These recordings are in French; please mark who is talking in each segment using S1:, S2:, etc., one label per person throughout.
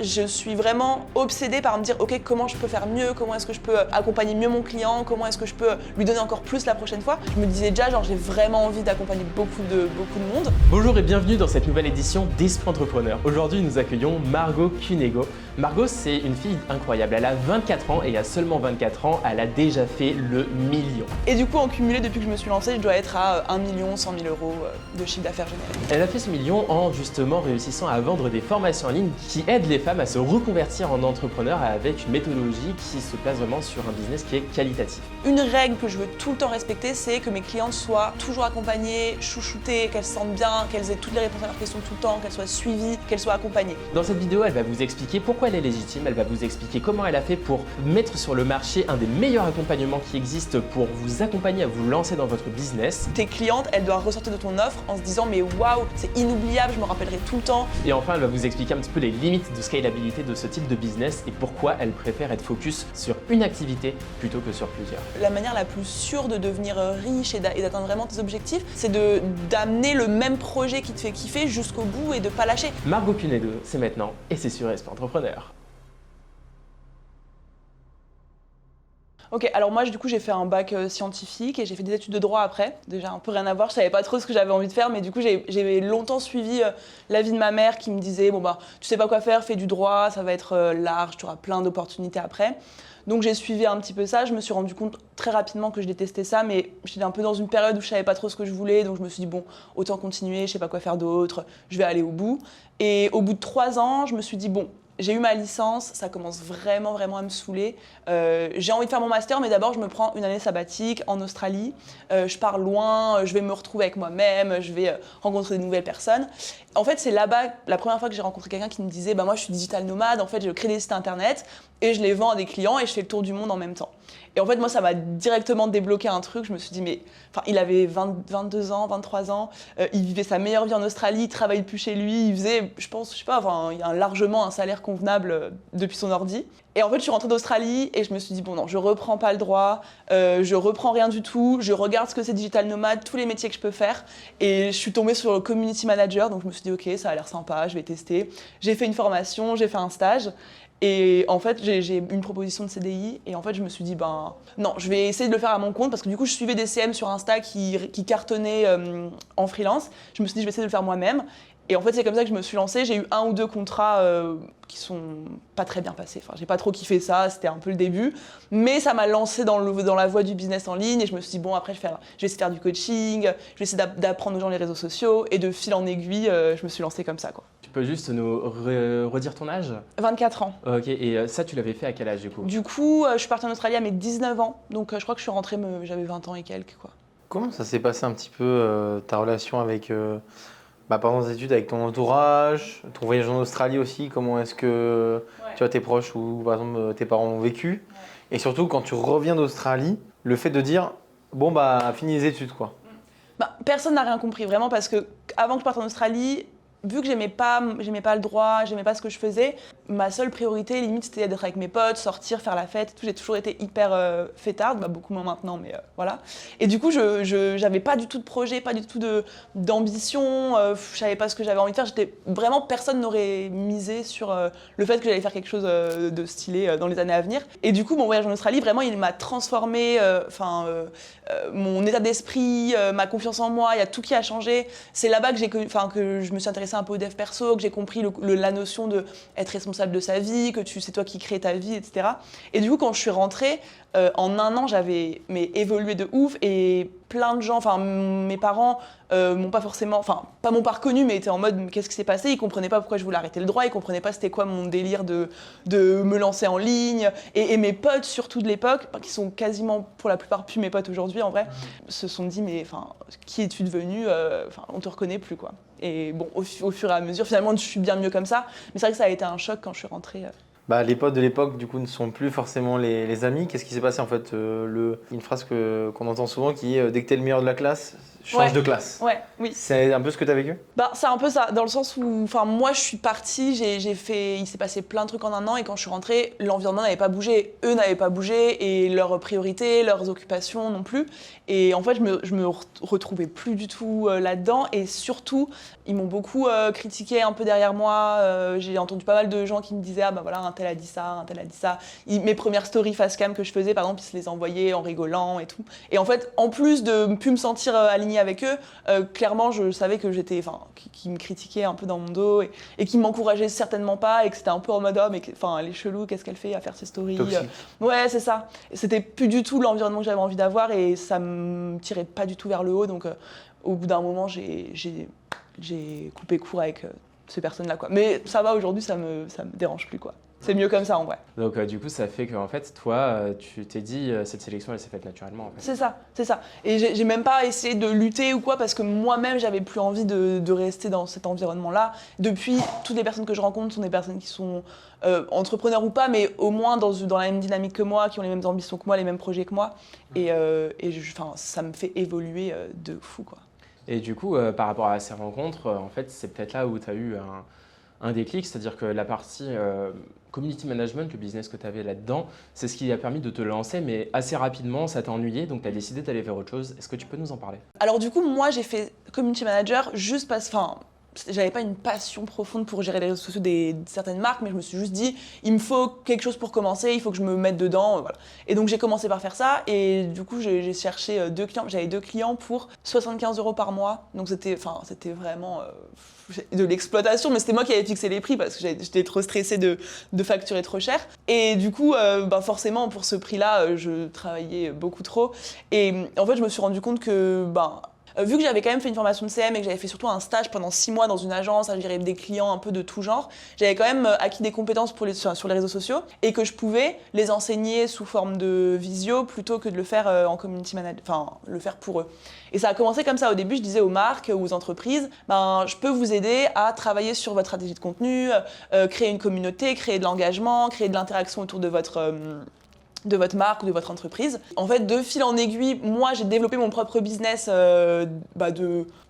S1: je suis vraiment obsédée par me dire ok, comment je peux faire mieux, comment est-ce que je peux accompagner mieux mon client, comment est-ce que je peux lui donner encore plus la prochaine fois. Je me disais déjà genre j'ai vraiment envie d'accompagner beaucoup de monde.
S2: Bonjour et bienvenue dans cette nouvelle édition d'Esprit Entrepreneur. Aujourd'hui nous accueillons Margot Cunego. Margot c'est une fille incroyable, elle a 24 ans et à seulement 24 ans elle a déjà fait le million.
S1: Et du coup en cumulé depuis que je me suis lancée je dois être à 1 million 100 000 euros de chiffre d'affaires généré.
S2: Elle a fait ce million en justement réussissant à vendre des formations en ligne qui aident les femmes à se reconvertir en entrepreneurs avec une méthodologie qui se place vraiment sur un business qui est qualitatif.
S1: Une règle que je veux tout le temps respecter, c'est que mes clientes soient toujours accompagnées, chouchoutées, qu'elles se sentent bien, qu'elles aient toutes les réponses à leurs questions tout le temps, qu'elles soient suivies, qu'elles soient accompagnées.
S2: Dans cette vidéo, elle va vous expliquer pourquoi elle est légitime, elle va vous expliquer comment elle a fait pour mettre sur le marché un des meilleurs accompagnements qui existent pour vous accompagner à vous lancer dans votre business.
S1: Tes clientes, elles doivent ressortir de ton offre en se disant mais waouh, c'est inoubliable, je me rappellerai tout le temps.
S2: Et enfin, elle va vous expliquer un petit peu les limites de scalabilité de ce type de business et pourquoi elle préfère être focus sur une activité plutôt que sur plusieurs.
S1: La manière la plus sûre de devenir riche et d'atteindre vraiment tes objectifs, c'est d'amener le même projet qui te fait kiffer jusqu'au bout et de pas lâcher.
S2: Margot Cunego, c'est maintenant et c'est sur Esprit Entrepreneur.
S1: Ok, alors moi du coup j'ai fait un bac scientifique et j'ai fait des études de droit après. Déjà un peu rien à voir, je savais pas trop ce que j'avais envie de faire, mais du coup j'ai longtemps suivi l'avis de ma mère qui me disait bon bah tu sais pas quoi faire, fais du droit, ça va être large, tu auras plein d'opportunités après. Donc j'ai suivi un petit peu ça, je me suis rendu compte très rapidement que je détestais ça, mais j'étais un peu dans une période où je savais pas trop ce que je voulais, donc je me suis dit bon, autant continuer, je sais pas quoi faire d'autre, je vais aller au bout. Et au bout de 3 ans, je me suis dit bon, j'ai eu ma licence, ça commence vraiment à me saouler. J'ai envie de faire mon master, mais d'abord je me prends une année sabbatique en Australie. Je pars loin, je vais me retrouver avec moi-même, je vais rencontrer de nouvelles personnes. En fait, c'est là-bas la première fois que j'ai rencontré quelqu'un qui me disait bah moi je suis digital nomade, en fait je crée des sites internet et je les vends à des clients et je fais le tour du monde en même temps. Et en fait moi ça m'a directement débloqué un truc, je me suis dit mais il avait 22 ans, 23 ans, il vivait sa meilleure vie en Australie, il travaillait plus chez lui, il faisait je sais pas, il a largement un salaire convenable depuis son ordi. Et en fait, je suis rentrée d'Australie et je me suis dit, bon non, je reprends pas le droit, je reprends rien du tout, je regarde ce que c'est digital nomade, tous les métiers que je peux faire. Et je suis tombée sur le community manager, donc je me suis dit, ok, ça a l'air sympa, je vais tester. J'ai fait une formation, j'ai fait un stage. Et en fait, j'ai eu une proposition de CDI et en fait, je me suis dit, ben non, je vais essayer de le faire à mon compte parce que du coup, je suivais des CM sur Insta qui cartonnaient en freelance. Je me suis dit, je vais essayer de le faire moi-même. Et en fait, c'est comme ça que je me suis lancée. J'ai eu 1 ou 2 contrats qui sont pas très bien passés. Enfin, j'ai pas trop kiffé ça, c'était un peu le début. Mais ça m'a lancée dans la voie du business en ligne. Et je me suis dit, bon, après, je vais essayer de faire du coaching, je vais essayer d'apprendre aux gens les réseaux sociaux. Et de fil en aiguille, je me suis lancée comme ça, quoi.
S2: Tu peux juste nous redire ton âge ?
S1: 24 ans.
S2: Ok, et ça tu l'avais fait à quel âge du coup ?
S1: Du coup, je suis partie en Australie à mes 19 ans. Donc, je crois que je suis rentrée, j'avais 20 ans et quelques, quoi.
S3: Comment ça s'est passé un petit peu ta relation avec pendant tes études, avec ton entourage, ton voyage en Australie aussi, comment est-ce que tu vois tes proches ou par exemple tes parents ont vécu? Et surtout quand tu reviens d'Australie, le fait de dire bon bah fini les études quoi.
S1: Personne n'a rien compris vraiment parce que avant que je parte en Australie, vu que j'aimais pas le droit, j'aimais pas ce que je faisais, ma seule priorité limite c'était d'être avec mes potes, sortir, faire la fête, tout. J'ai toujours été hyper fêtarde, beaucoup moins maintenant mais voilà. Et du coup j'avais pas du tout de projet, pas du tout d'ambition, je savais pas ce que j'avais envie de faire, personne n'aurait misé sur le fait que j'allais faire quelque chose de stylé dans les années à venir. Et du coup mon voyage en Australie vraiment il m'a transformé, mon état d'esprit, ma confiance en moi, il y a tout qui a changé. C'est là-bas que je me suis intéressée un peu au dev perso, que j'ai compris la notion d'être responsable de sa vie, que c'est toi qui crée ta vie, etc. Et du coup, quand je suis rentrée, en 1 an, j'avais évolué de ouf et plein de gens, mes parents m'ont pas forcément, pas m'ont pas reconnu, mais étaient en mode qu'est-ce qui s'est passé, ils comprenaient pas pourquoi je voulais arrêter le droit, ils comprenaient pas c'était quoi mon délire de me lancer en ligne. Et mes potes, surtout de l'époque, qui sont quasiment pour la plupart plus mes potes aujourd'hui en vrai, se sont dit mais qui es-tu devenu, on te reconnaît plus quoi. Et bon, au fur et à mesure, finalement, je suis bien mieux comme ça, mais c'est vrai que ça a été un choc quand je suis rentrée.
S3: Les potes de l'époque du coup ne sont plus forcément les amis. Qu'est-ce qui s'est passé en fait une phrase qu'on entend souvent qui est dès que t'es le meilleur de la classe, changes de classe.
S1: Ouais, oui.
S3: C'est un peu ce que tu as vécu?
S1: Bah, c'est un peu ça, dans le sens où, enfin, moi, je suis partie, il s'est passé plein de trucs en un an, et quand je suis rentrée, l'environnement n'avait pas bougé, eux n'avaient pas bougé, et leurs priorités, leurs occupations non plus. Et en fait, je me retrouvais plus du tout là-dedans, et surtout, ils m'ont beaucoup critiqué un peu derrière moi. J'ai entendu pas mal de gens qui me disaient, ah bah voilà, un tel a dit ça, un tel a dit ça. Mes premières stories face cam que je faisais, par exemple, ils se les envoyaient en rigolant et tout. Et en fait, en plus de plus me sentir alignée avec eux, clairement, je savais que j'étais, enfin, qui me critiquaient un peu dans mon dos et qui m'encourageaient certainement pas, et que c'était un peu en mode, oh, mais enfin, elle est chelou, qu'est-ce qu'elle fait à faire ses stories? Ouais, c'est ça. C'était plus du tout l'environnement que j'avais envie d'avoir, et ça me tirait pas du tout vers le haut. Donc, au bout d'un moment, j'ai coupé court avec ces personnes-là, quoi. Mais ça va, aujourd'hui, ça me dérange plus, quoi. C'est mieux comme ça, en vrai.
S2: Donc du coup, ça fait qu'en fait, toi, tu t'es dit, cette sélection, elle s'est faite naturellement. En fait.
S1: C'est ça, c'est ça. Et j'ai même pas essayé de lutter ou quoi, parce que moi-même, j'avais plus envie de rester dans cet environnement-là. Depuis, toutes les personnes que je rencontre sont des personnes qui sont entrepreneurs ou pas, mais au moins dans la même dynamique que moi, qui ont les mêmes ambitions que moi, les mêmes projets que moi. Et ça me fait évoluer de fou, quoi.
S2: Et du coup, par rapport à ces rencontres, en fait, c'est peut-être là où tu as eu un déclic, c'est-à-dire que la partie community management, le business que tu avais là-dedans, c'est ce qui a permis de te lancer, mais assez rapidement, ça t'a ennuyé, donc tu as décidé d'aller vers autre chose. Est-ce que tu peux nous en parler?
S1: Alors du coup, moi, j'ai fait community manager juste parce que, j'avais pas une passion profonde pour gérer les réseaux sociaux de certaines marques, mais je me suis juste dit, il me faut quelque chose pour commencer, il faut que je me mette dedans, voilà. Et donc j'ai commencé par faire ça, et du coup j'ai cherché 2 clients, j'avais 2 clients pour 75 € par mois, donc c'était vraiment de l'exploitation, mais c'était moi qui avais fixé les prix parce que j'étais trop stressée de facturer trop cher. Et du coup, forcément pour ce prix-là, je travaillais beaucoup trop, et en fait je me suis rendu compte que vu que j'avais quand même fait une formation de CM et que j'avais fait surtout un stage pendant 6 mois dans une agence à gérer des clients un peu de tout genre, j'avais quand même acquis des compétences sur les réseaux sociaux, et que je pouvais les enseigner sous forme de visio plutôt que de le faire en community manager, enfin le faire pour eux. Et ça a commencé comme ça. Au début, je disais aux marques ou aux entreprises, je peux vous aider à travailler sur votre stratégie de contenu, créer une communauté, créer de l'engagement, créer de l'interaction autour de votre marque ou de votre entreprise. En fait, de fil en aiguille, moi, j'ai développé mon propre business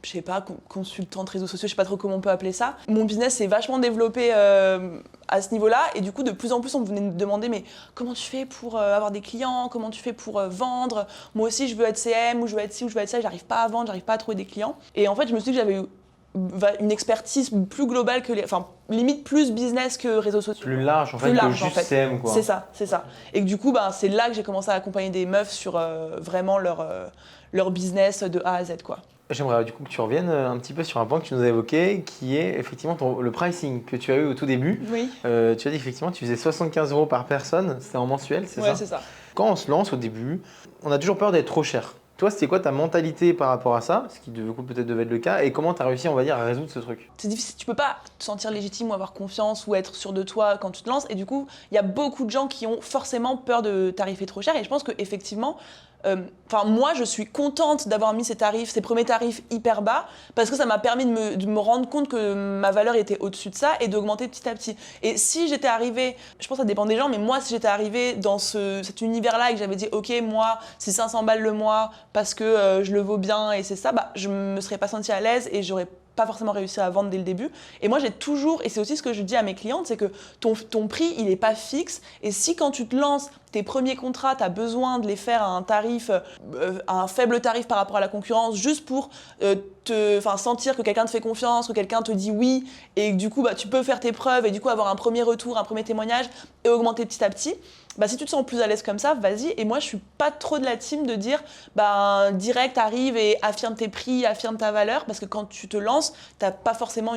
S1: je sais pas, consultante réseaux sociaux, je sais pas trop comment on peut appeler ça. Mon business s'est vachement développé à ce niveau-là, et du coup, de plus en plus, on venait me demander, mais comment tu fais pour avoir des clients? Comment tu fais pour vendre? Moi aussi, je veux être CM, ou je veux être ci, ou je veux être ça, j'arrive pas à vendre, j'arrive pas à trouver des clients. Et en fait, je me suis dit que j'avais une expertise plus globale que limite plus business que réseaux sociaux.
S3: Plus large en fait que juste CM, quoi.
S1: C'est ça. Et que du coup, c'est là que j'ai commencé à accompagner des meufs sur vraiment leur business de A à Z, quoi.
S3: J'aimerais du coup que tu reviennes un petit peu sur un point que tu nous as évoqué, qui est effectivement le pricing que tu as eu au tout début.
S1: Oui.
S3: Tu as dit effectivement tu faisais 75 € par personne, c'était en mensuel, c'est ça?
S1: Ouais, c'est ça.
S3: Quand on se lance au début, on a toujours peur d'être trop cher. Toi, c'était quoi ta mentalité par rapport à ça, ce qui peut-être devait être le cas, et comment tu as réussi, on va dire, à résoudre ce truc?
S1: C'est difficile, tu peux pas te sentir légitime ou avoir confiance ou être sûr de toi quand tu te lances, et du coup, il y a beaucoup de gens qui ont forcément peur de tarifer trop cher, et je pense qu'effectivement, moi, je suis contente d'avoir mis ces premiers tarifs hyper bas, parce que ça m'a permis de me rendre compte que ma valeur était au-dessus de ça et d'augmenter petit à petit. Et si j'étais arrivée, je pense que ça dépend des gens, mais moi, si j'étais arrivée dans cet univers-là et que j'avais dit, ok, moi, c'est 500 balles le mois parce que je le vaux bien et c'est ça, je me serais pas sentie à l'aise et j'aurais pas forcément réussi à vendre dès le début. Et moi, j'ai toujours, et c'est aussi ce que je dis à mes clientes, c'est que ton prix, il est pas fixe. Et si quand tu te lances, tes premiers contrats, tu as besoin de les faire à un tarif, à un faible tarif par rapport à la concurrence, juste pour sentir que quelqu'un te fait confiance, que quelqu'un te dit oui, et que du coup, tu peux faire tes preuves et du coup avoir un premier retour, un premier témoignage et augmenter petit à petit. Si tu te sens plus à l'aise comme ça, vas-y. Et moi, je suis pas trop de la team de dire direct, arrive et affirme tes prix, affirme ta valeur, parce que quand tu te lances, t'as pas forcément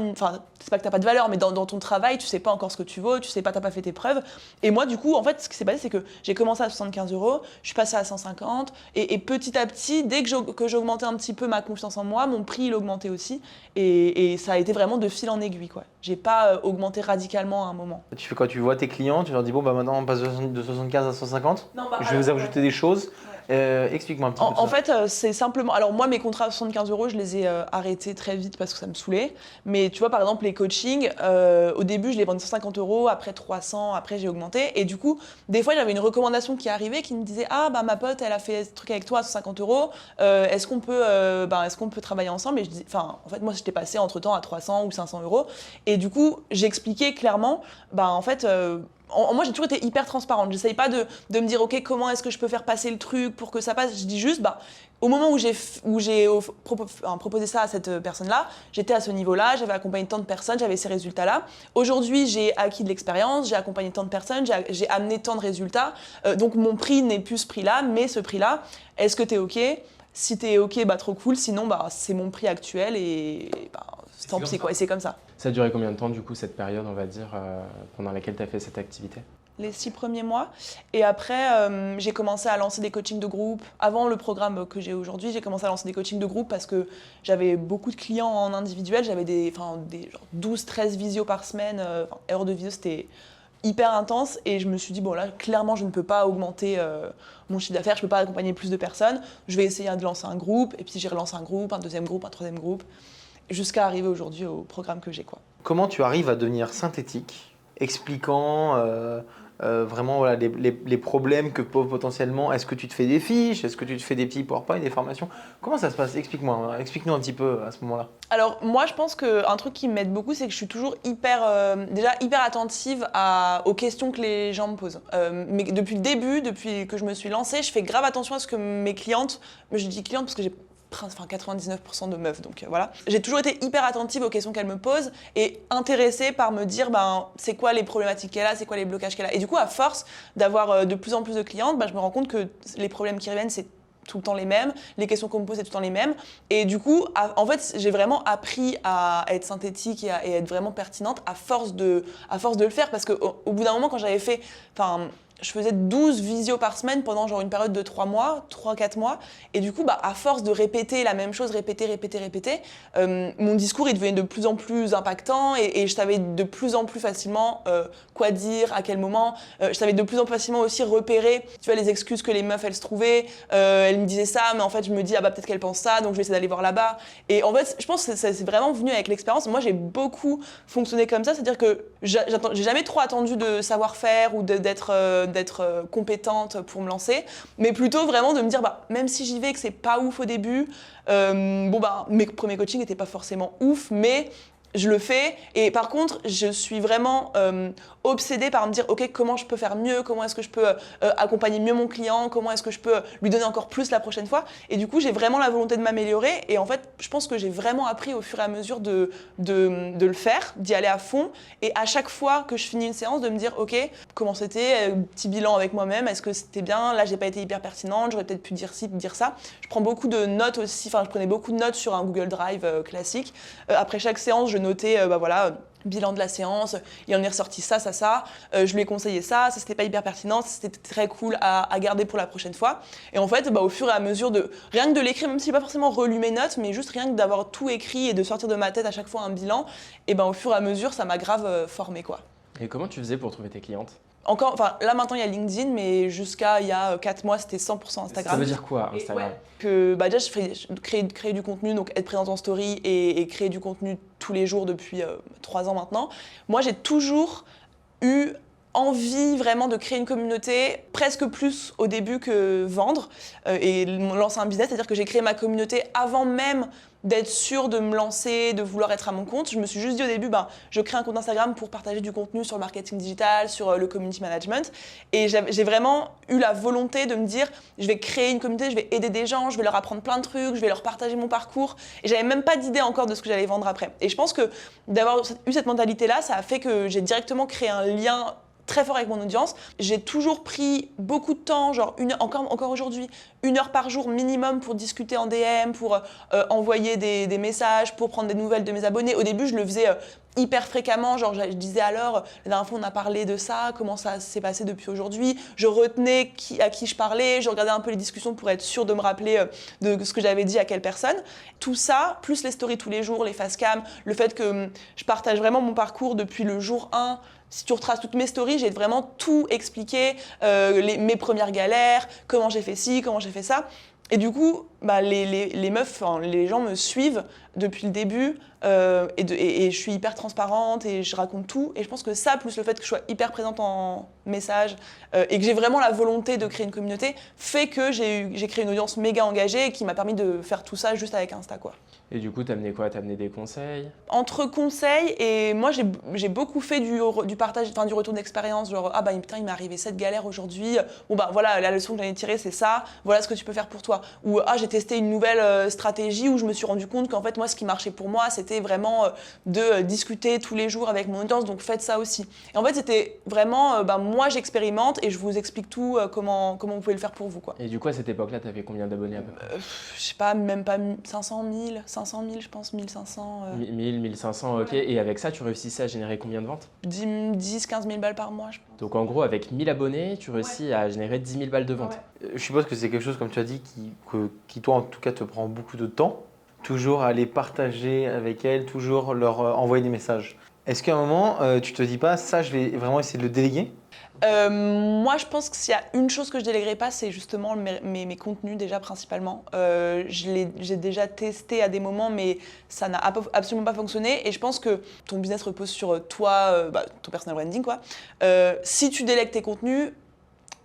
S1: c'est pas que t'as pas de valeur, mais dans ton travail, tu sais pas encore ce que tu vaux, tu sais pas, t'as pas fait tes preuves. Et moi, du coup, en fait, ce qui s'est passé, c'est que j'ai commencé à 75 €, je suis passée à 150, et petit à petit, dès que j'augmentais un petit peu ma confiance en moi, mon prix il augmentait aussi, et ça a été vraiment de fil en aiguille, quoi. J'ai pas augmenté radicalement à un moment.
S3: Tu fais quoi? Tu vois tes clients, tu leur dis maintenant on passe de 75 à 150,
S1: Non,
S3: je vais vous ajouter des choses. Explique-moi un petit peu
S1: En
S3: ça.
S1: fait, c'est simplement. Alors, moi, mes contrats à 75 euros, je les ai arrêtés très vite parce que ça me saoulait. Mais tu vois, par exemple, les coachings, au début, je les vendais 150 euros, après 300, après j'ai augmenté. Et du coup, des fois, j'avais une recommandation qui arrivait qui me disait: Ah, bah, ma pote, elle a fait ce truc avec toi à 150 euros, est-ce qu'on peut travailler ensemble? Et je dis, enfin, en fait, moi, j'étais passée entre temps à 300 ou 500 euros. Et du coup, j'expliquais clairement, bah, en fait, moi, j'ai toujours été hyper transparente. J'essaye pas de me dire, OK, comment est-ce que je peux faire passer le truc pour que ça passe. Je dis juste, bah, au moment où j'ai proposé ça à cette personne-là, j'étais à ce niveau-là, j'avais accompagné tant de personnes, j'avais ces résultats-là. Aujourd'hui, j'ai acquis de l'expérience, j'ai accompagné tant de personnes, j'ai amené tant de résultats. Donc, mon prix n'est plus ce prix-là, mais ce prix-là, est-ce que t'es OK? Si t'es OK, bah, trop cool. Sinon, bah, c'est mon prix actuel et bah, tant pis, quoi. Et c'est comme ça.
S2: Ça a duré combien de temps du coup cette période, on va dire, pendant laquelle tu as fait cette activité?
S1: Les 6 premiers mois. Et après, j'ai commencé à lancer des coachings de groupe. Avant le programme que j'ai aujourd'hui, j'ai commencé à lancer des coachings de groupe parce que j'avais beaucoup de clients en individuel. J'avais des genre 12-13 visios par semaine. Heures de visio, c'était hyper intense. Et je me suis dit, bon là, clairement, je ne peux pas augmenter mon chiffre d'affaires. Je ne peux pas accompagner plus de personnes. Je vais essayer de lancer un groupe. Et puis j'ai relancé un groupe, un deuxième groupe, un troisième groupe. Jusqu'à arriver aujourd'hui au programme que j'ai, quoi.
S3: Comment tu arrives à devenir synthétique, expliquant vraiment voilà, les problèmes que peuvent potentiellement. Est-ce que tu te fais des fiches? Est-ce que tu te fais des petits PowerPoint, des formations? Comment ça se passe? Explique-moi, explique-nous un petit peu à ce moment-là.
S1: Alors moi je pense qu'un truc qui m'aide beaucoup c'est que je suis toujours déjà hyper attentive aux questions que les gens me posent. Mais depuis le début, depuis que je me suis lancée, je fais grave attention à ce que mes clientes, je dis clientes parce que j'ai 99% de meufs, donc voilà. J'ai toujours été hyper attentive aux questions qu'elle me pose et intéressée par me dire c'est quoi les problématiques qu'elle a, c'est quoi les blocages qu'elle a. Et du coup, à force d'avoir de plus en plus de clientes, je me rends compte que les problèmes qui reviennent, c'est tout le temps les mêmes, les questions qu'on me pose, c'est tout le temps les mêmes. Et du coup, en fait, j'ai vraiment appris à être synthétique et à être vraiment pertinente à force de le faire, parce qu'au bout d'un moment, quand j'avais fait... je faisais 12 visios par semaine pendant genre une période de 3-4 mois. Et du coup, à force de répéter la même chose, répéter, mon discours il devenait de plus en plus impactant et je savais de plus en plus facilement quoi dire, à quel moment. Je savais de plus en plus facilement aussi repérer, tu vois, les excuses que les meufs elles se trouvaient. Elles me disaient ça, mais en fait je me dis, peut-être qu'elle pense ça, donc je vais essayer d'aller voir là-bas. Et en fait, je pense que c'est vraiment venu avec l'expérience. Moi, j'ai beaucoup fonctionné comme ça, c'est-à-dire que j'ai jamais trop attendu de savoir-faire ou d'être compétente pour me lancer, mais plutôt vraiment de me dire même si j'y vais et que c'est pas ouf au début, mes premiers coachings n'étaient pas forcément ouf, mais je le fais. Et par contre, je suis vraiment obsédée par me dire ok, comment je peux faire mieux, comment est-ce que je peux accompagner mieux mon client, comment est-ce que je peux lui donner encore plus la prochaine fois. Et du coup, j'ai vraiment la volonté de m'améliorer. Et en fait, je pense que j'ai vraiment appris au fur et à mesure de le faire, d'y aller à fond. Et à chaque fois que je finis une séance, de me dire ok, comment c'était, petit bilan avec moi-même, est-ce que c'était bien, là j'ai pas été hyper pertinente, j'aurais peut-être pu dire ci, dire ça. Je prends beaucoup de notes aussi, je prenais beaucoup de notes sur un Google Drive classique. Après chaque séance, je notais bilan de la séance, il en est ressorti ça, je lui ai conseillé ça c'était pas hyper pertinent, c'était très cool à garder pour la prochaine fois. Et en fait, au fur et à mesure rien que de l'écrire, même si j'ai pas forcément relu mes notes, mais juste rien que d'avoir tout écrit et de sortir de ma tête à chaque fois un bilan, et au fur et à mesure, ça m'a grave formée, quoi.
S2: Et comment tu faisais pour trouver tes clientes?
S1: Là maintenant il y a LinkedIn, mais jusqu'à il y a 4 mois c'était 100% Instagram.
S2: Ça veut dire quoi Instagram?
S1: Déjà je créer du contenu, donc être présente en story et créer du contenu tous les jours depuis 3 ans maintenant. Moi j'ai toujours eu envie vraiment de créer une communauté, presque plus au début que vendre et lancer un business, c'est-à-dire que j'ai créé ma communauté avant même d'être sûre de me lancer, de vouloir être à mon compte. Je me suis juste dit au début, je crée un compte Instagram pour partager du contenu sur le marketing digital, sur le community management. Et j'ai vraiment eu la volonté de me dire, je vais créer une communauté, je vais aider des gens, je vais leur apprendre plein de trucs, je vais leur partager mon parcours. Et j'avais même pas d'idée encore de ce que j'allais vendre après. Et je pense que d'avoir eu cette mentalité-là, ça a fait que j'ai directement créé un lien très fort avec mon audience. J'ai toujours pris beaucoup de temps, genre encore aujourd'hui, 1 heure par jour minimum pour discuter en DM, pour envoyer des messages, pour prendre des nouvelles de mes abonnés. Au début, je le faisais hyper fréquemment, genre je disais alors, la dernière fois on a parlé de ça, comment ça s'est passé depuis aujourd'hui. Je retenais à qui je parlais, je regardais un peu les discussions pour être sûre de me rappeler de ce que j'avais dit à quelle personne. Tout ça, plus les stories tous les jours, les facecam, le fait que je partage vraiment mon parcours depuis le jour 1 si tu retraces toutes mes stories, j'ai vraiment tout expliqué, mes premières galères, comment j'ai fait ci, comment j'ai fait ça. Et du coup, les meufs, les gens me suivent depuis le début et je suis hyper transparente et je raconte tout. Et je pense que ça, plus le fait que je sois hyper présente en message et que j'ai vraiment la volonté de créer une communauté, fait que j'ai créé une audience méga engagée et qui m'a permis de faire tout ça juste avec Insta, quoi.
S2: Et du coup, t'as amené quoi? T'as amené des conseils?
S1: Entre conseils et moi j'ai beaucoup fait du partage, enfin du retour d'expérience, genre ah bah putain il m'est arrivé cette galère aujourd'hui, bon bah voilà la leçon que j'en ai tirée c'est ça, voilà ce que tu peux faire pour toi, ou ah j'ai testé une nouvelle stratégie où je me suis rendu compte qu'en fait moi ce qui marchait pour moi c'était vraiment de discuter tous les jours avec mon audience, donc faites ça aussi. Et en fait c'était vraiment moi j'expérimente et je vous explique tout comment vous pouvez le faire pour vous, quoi.
S2: Et du coup, à cette époque-là, t'avais combien d'abonnés à peu près?
S1: Je sais pas, même pas 500 000 je pense, 1500.
S2: 1000, 1500, ok.
S1: Ouais.
S2: Et avec ça, tu réussissais à générer combien de ventes?
S1: 10-15 000 balles par mois, je pense.
S2: Donc en gros, avec 1000 abonnés, tu réussis à générer 10 000 balles de ventes.
S1: Ouais.
S3: Je suppose que c'est quelque chose, comme tu as dit, qui toi en tout cas te prend beaucoup de temps. Toujours aller partager avec elles, toujours leur envoyer des messages. Est-ce qu'à un moment, tu te dis pas, ça je vais vraiment essayer de le déléguer?
S1: Moi, je pense que s'il y a une chose que je déléguerai pas, c'est justement mes contenus déjà principalement. J'ai déjà testé à des moments, mais ça n'a absolument pas fonctionné. Et je pense que ton business repose sur toi, ton personal branding, quoi. Si tu délègues tes contenus,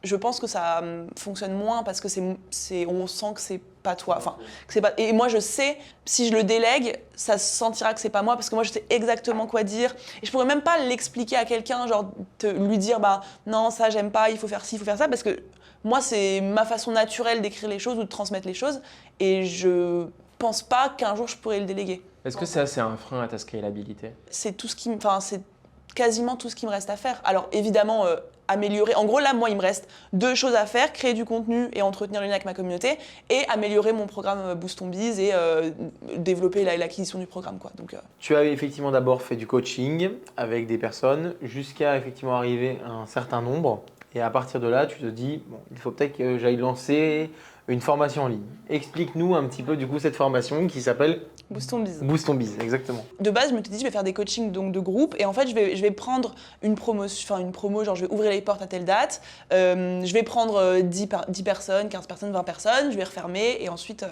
S1: je pense que ça fonctionne moins parce que on sent que c'est pas toi. Enfin, que c'est pas. Et moi, je sais, si je le délègue, ça se sentira que c'est pas moi parce que moi, je sais exactement quoi dire. Et je pourrais même pas l'expliquer à quelqu'un, genre lui dire, non, ça j'aime pas, il faut faire ci, il faut faire ça, parce que moi, c'est ma façon naturelle d'écrire les choses ou de transmettre les choses. Et je pense pas qu'un jour je pourrais le déléguer.
S2: Est-ce que ça, c'est un frein à ta scalabilité?
S1: C'est tout ce qui, c'est quasiment tout ce qui me reste à faire. Alors évidemment, améliorer. En gros, là, moi, il me reste 2 choses à faire, créer du contenu et entretenir le lien avec ma communauté, et améliorer mon programme Boost ton Biz et développer l'acquisition du programme, quoi. Donc,
S3: Tu as effectivement d'abord fait du coaching avec des personnes jusqu'à effectivement arriver à un certain nombre. Et à partir de là, tu te dis, bon, il faut peut-être que j'aille lancer une formation en ligne. Explique-nous un petit peu du coup cette formation qui s'appelle
S1: Boost ton Biz.
S3: Boost ton Biz, exactement.
S1: De base, je me suis dit, je vais faire des coachings donc, de groupe, et en fait, je vais prendre une promo, genre je vais ouvrir les portes à telle date, je vais prendre 10 personnes, 15 personnes, 20 personnes, je vais refermer, et ensuite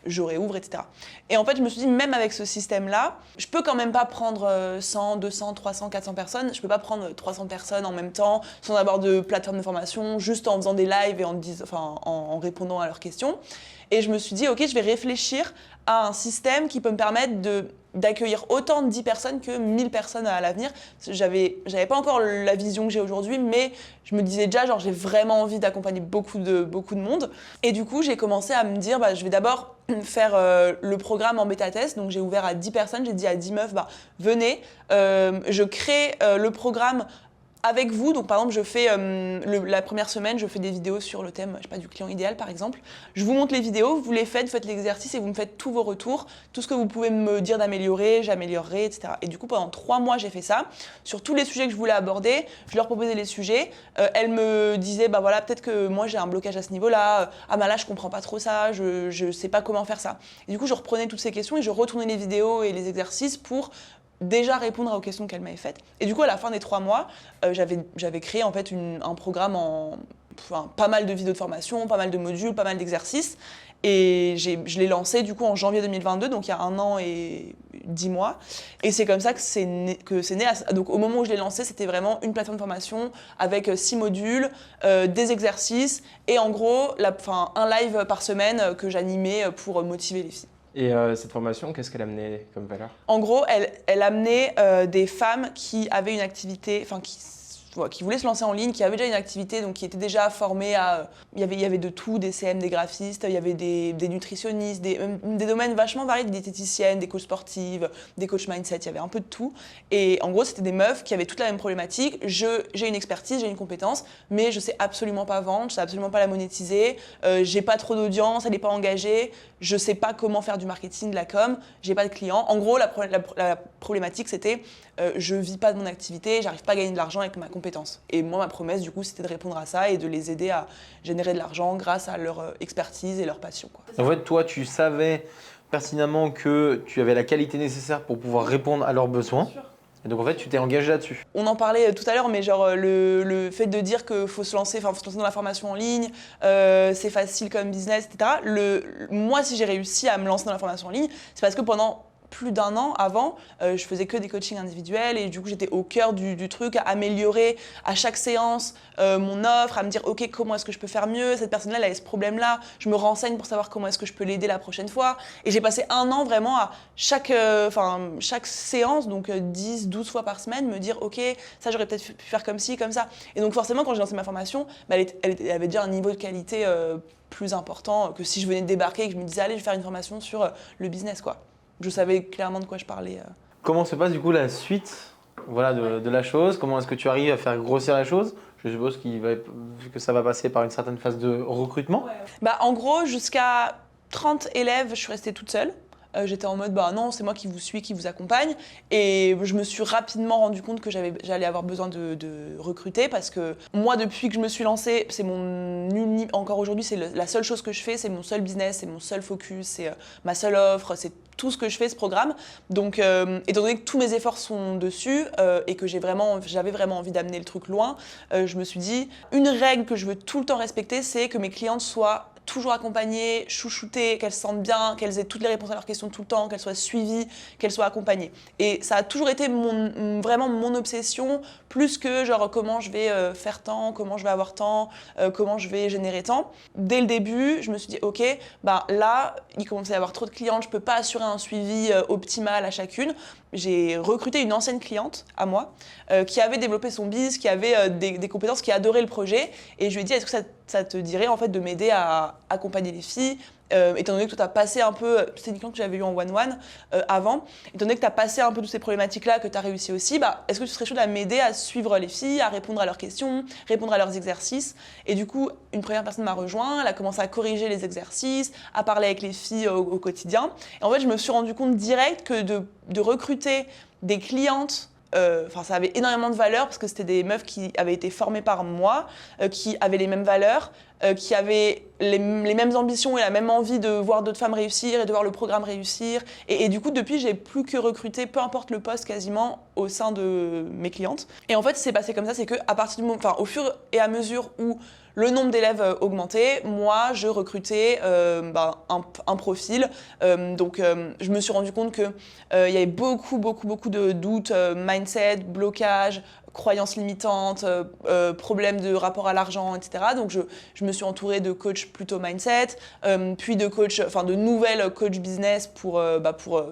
S1: je réouvre, etc. Et en fait, je me suis dit, même avec ce système-là, je peux quand même pas prendre 100, 200, 300, 400 personnes, je peux pas prendre 300 personnes en même temps, sans avoir de plateforme de formation, juste en faisant des lives et en répondant à leurs questions. Et je me suis dit, ok, je vais réfléchir à un système qui peut me permettre d'accueillir autant de 10 personnes que 1000 personnes à l'avenir. J'avais pas encore la vision que j'ai aujourd'hui, mais je me disais déjà, genre, j'ai vraiment envie d'accompagner beaucoup de monde. Et du coup, j'ai commencé à me dire, je vais d'abord faire le programme en bêta-test. Donc, j'ai ouvert à 10 personnes, j'ai dit à 10 meufs, venez, je crée le programme avec vous. Donc par exemple, je fais la première semaine, je fais des vidéos sur le thème, je sais pas, du client idéal par exemple. Je vous montre les vidéos, vous les faites, vous faites l'exercice et vous me faites tous vos retours, tout ce que vous pouvez me dire d'améliorer, j'améliorerai, etc. Et du coup, pendant 3 mois, j'ai fait ça. Sur tous les sujets que je voulais aborder, je leur proposais les sujets. Elles me disaient, voilà, peut-être que moi j'ai un blocage à ce niveau-là. Là, je comprends pas trop ça, je sais pas comment faire ça. Et du coup, je reprenais toutes ces questions et je retournais les vidéos et les exercices pour déjà répondre aux questions qu'elle m'avait faites. Et du coup, à la fin des 3 mois, j'avais créé en fait un programme pas mal de vidéos de formation, pas mal de modules, pas mal d'exercices. Et je l'ai lancé du coup en janvier 2022, donc il y a 1 an et 10 mois. Et c'est comme ça que c'est né. Donc au moment où je l'ai lancé, c'était vraiment une plateforme de formation avec 6 modules, des exercices et en gros un live par semaine que j'animais pour motiver les filles.
S2: Et cette formation, qu'est-ce qu'elle amenait comme valeur?
S1: En gros, elle amenait des femmes qui avaient une activité, qui voulaient se lancer en ligne, qui avaient déjà une activité, donc qui étaient déjà formées à... Il y avait de tout, des CM, des graphistes, il y avait des nutritionnistes, des domaines vachement variés, des diététiciennes, des coachs sportives, des coachs mindset, il y avait un peu de tout. Et en gros, c'était des meufs qui avaient toute la même problématique. J'ai une expertise, j'ai une compétence, mais je sais absolument pas vendre, je sais absolument pas la monétiser, j'ai pas trop d'audience, elle n'est pas engagée, je sais pas comment faire du marketing, de la com, j'ai pas de clients. En gros, la problématique, c'était je vis pas de mon activité, j'arrive pas à gagner de l'argent avec ma compétence. Et moi, ma promesse, du coup, c'était de répondre à ça et de les aider à générer de l'argent grâce à leur expertise et leur passion, quoi.
S3: En fait, toi, tu savais pertinemment que tu avais la qualité nécessaire pour pouvoir répondre à leurs besoins. Et donc en fait, tu t'es engagé là-dessus.
S1: On en parlait tout à l'heure, mais genre le fait de dire qu'il faut se lancer, faut se lancer dans la formation en ligne, c'est facile comme business, etc. Moi, si j'ai réussi à me lancer dans la formation en ligne, c'est parce que pendant plus d'1 an avant, je faisais que des coachings individuels et du coup j'étais au cœur du truc, à améliorer à chaque séance mon offre, à me dire ok, comment est-ce que je peux faire mieux, cette personne-là elle a ce problème-là, je me renseigne pour savoir comment est-ce que je peux l'aider la prochaine fois. Et j'ai passé 1 an vraiment à chaque séance, donc 10-12 fois par semaine, me dire ok, ça j'aurais peut-être pu faire comme ci, comme ça. Et donc forcément quand j'ai lancé ma formation, elle avait déjà un niveau de qualité plus important que si je venais de débarquer et que je me disais allez je vais faire une formation sur le business quoi. Je savais clairement de quoi je parlais.
S3: Comment se passe du coup la suite de la chose? Comment est-ce que tu arrives à faire grossir la chose? Je suppose que ça va passer par une certaine phase de recrutement.
S1: Bah, en gros, jusqu'à 30 élèves, je suis restée toute seule. J'étais en mode, bah non, c'est moi qui vous suis, qui vous accompagne. Et je me suis rapidement rendu compte que j'allais avoir besoin de recruter parce que moi, depuis que je me suis lancée, c'est encore aujourd'hui, c'est la seule chose que je fais, c'est mon seul business, c'est mon seul focus, c'est ma seule offre, c'est tout ce que je fais, ce programme. Donc, étant donné que tous mes efforts sont dessus et que j'avais vraiment envie d'amener le truc loin, je me suis dit, une règle que je veux tout le temps respecter, c'est que mes clientes soient toujours accompagnées, chouchoutées, qu'elles se sentent bien, qu'elles aient toutes les réponses à leurs questions tout le temps, qu'elles soient suivies, qu'elles soient accompagnées. Et ça a toujours été vraiment mon obsession, plus que genre comment je vais faire tant, comment je vais avoir tant, comment je vais générer tant. Dès le début, je me suis dit ok, bah là, il commençait à y avoir trop de clientes, je peux pas assurer un suivi optimal à chacune. J'ai recruté une ancienne cliente à moi qui avait développé son biz, qui avait des compétences, qui adorait le projet. Et je lui ai dit, est-ce que ça te dirait en fait de m'aider à accompagner les filles étant donné que toi, tu as passé un peu, c'était une cliente que j'avais eue en one-one avant, étant donné que tu as passé un peu toutes ces problématiques-là, que tu as réussi aussi, bah, est-ce que tu serais chaud à m'aider à suivre les filles, à répondre à leurs questions, répondre à leurs exercices? Et du coup, une première personne m'a rejoint, elle a commencé à corriger les exercices, à parler avec les filles au quotidien. Et en fait, je me suis rendu compte direct que de recruter des clientes, ça avait énormément de valeur parce que c'était des meufs qui avaient été formées par moi, qui avaient les mêmes valeurs, qui avaient les mêmes ambitions et la même envie de voir d'autres femmes réussir et de voir le programme réussir. Et du coup, depuis, j'ai plus que recruté, peu importe le poste quasiment, au sein de mes clientes. Et en fait, ce qui s'est passé comme ça, c'est qu'à partir du moment, au fur et à mesure où le nombre d'élèves augmentait, moi, je recrutais un profil. Je me suis rendu compte qu'il y avait beaucoup de doutes, mindset, blocage, croyances limitantes, problèmes de rapport à l'argent, etc. Donc je me suis entourée de coachs plutôt mindset, puis de nouvelles coachs business pour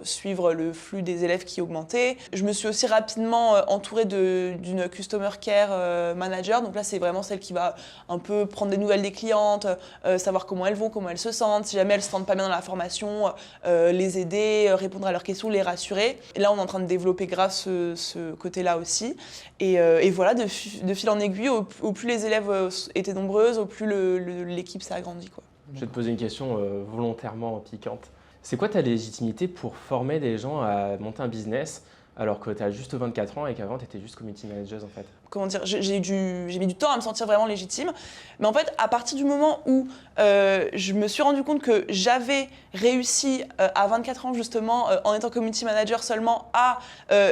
S1: suivre le flux des élèves qui augmentait. Je me suis aussi rapidement entourée d'une customer care manager. Donc là, c'est vraiment celle qui va un peu prendre des nouvelles des clientes, savoir comment elles vont, comment elles se sentent, si jamais elles se sentent pas bien dans la formation, les aider, répondre à leurs questions, les rassurer. Et là, on est en train de développer grave ce côté-là aussi. Et voilà, de fil en aiguille, au plus les élèves étaient nombreuses, au plus l'équipe s'est agrandie, quoi.
S2: Je vais te poser une question volontairement piquante. C'est quoi ta légitimité pour former des gens à monter un business alors que tu as juste 24 ans et qu'avant tu étais juste community manager en fait?
S1: Comment dire, j'ai mis du temps à me sentir vraiment légitime. Mais en fait, à partir du moment où je me suis rendu compte que j'avais réussi à 24 ans justement, en étant community manager seulement, à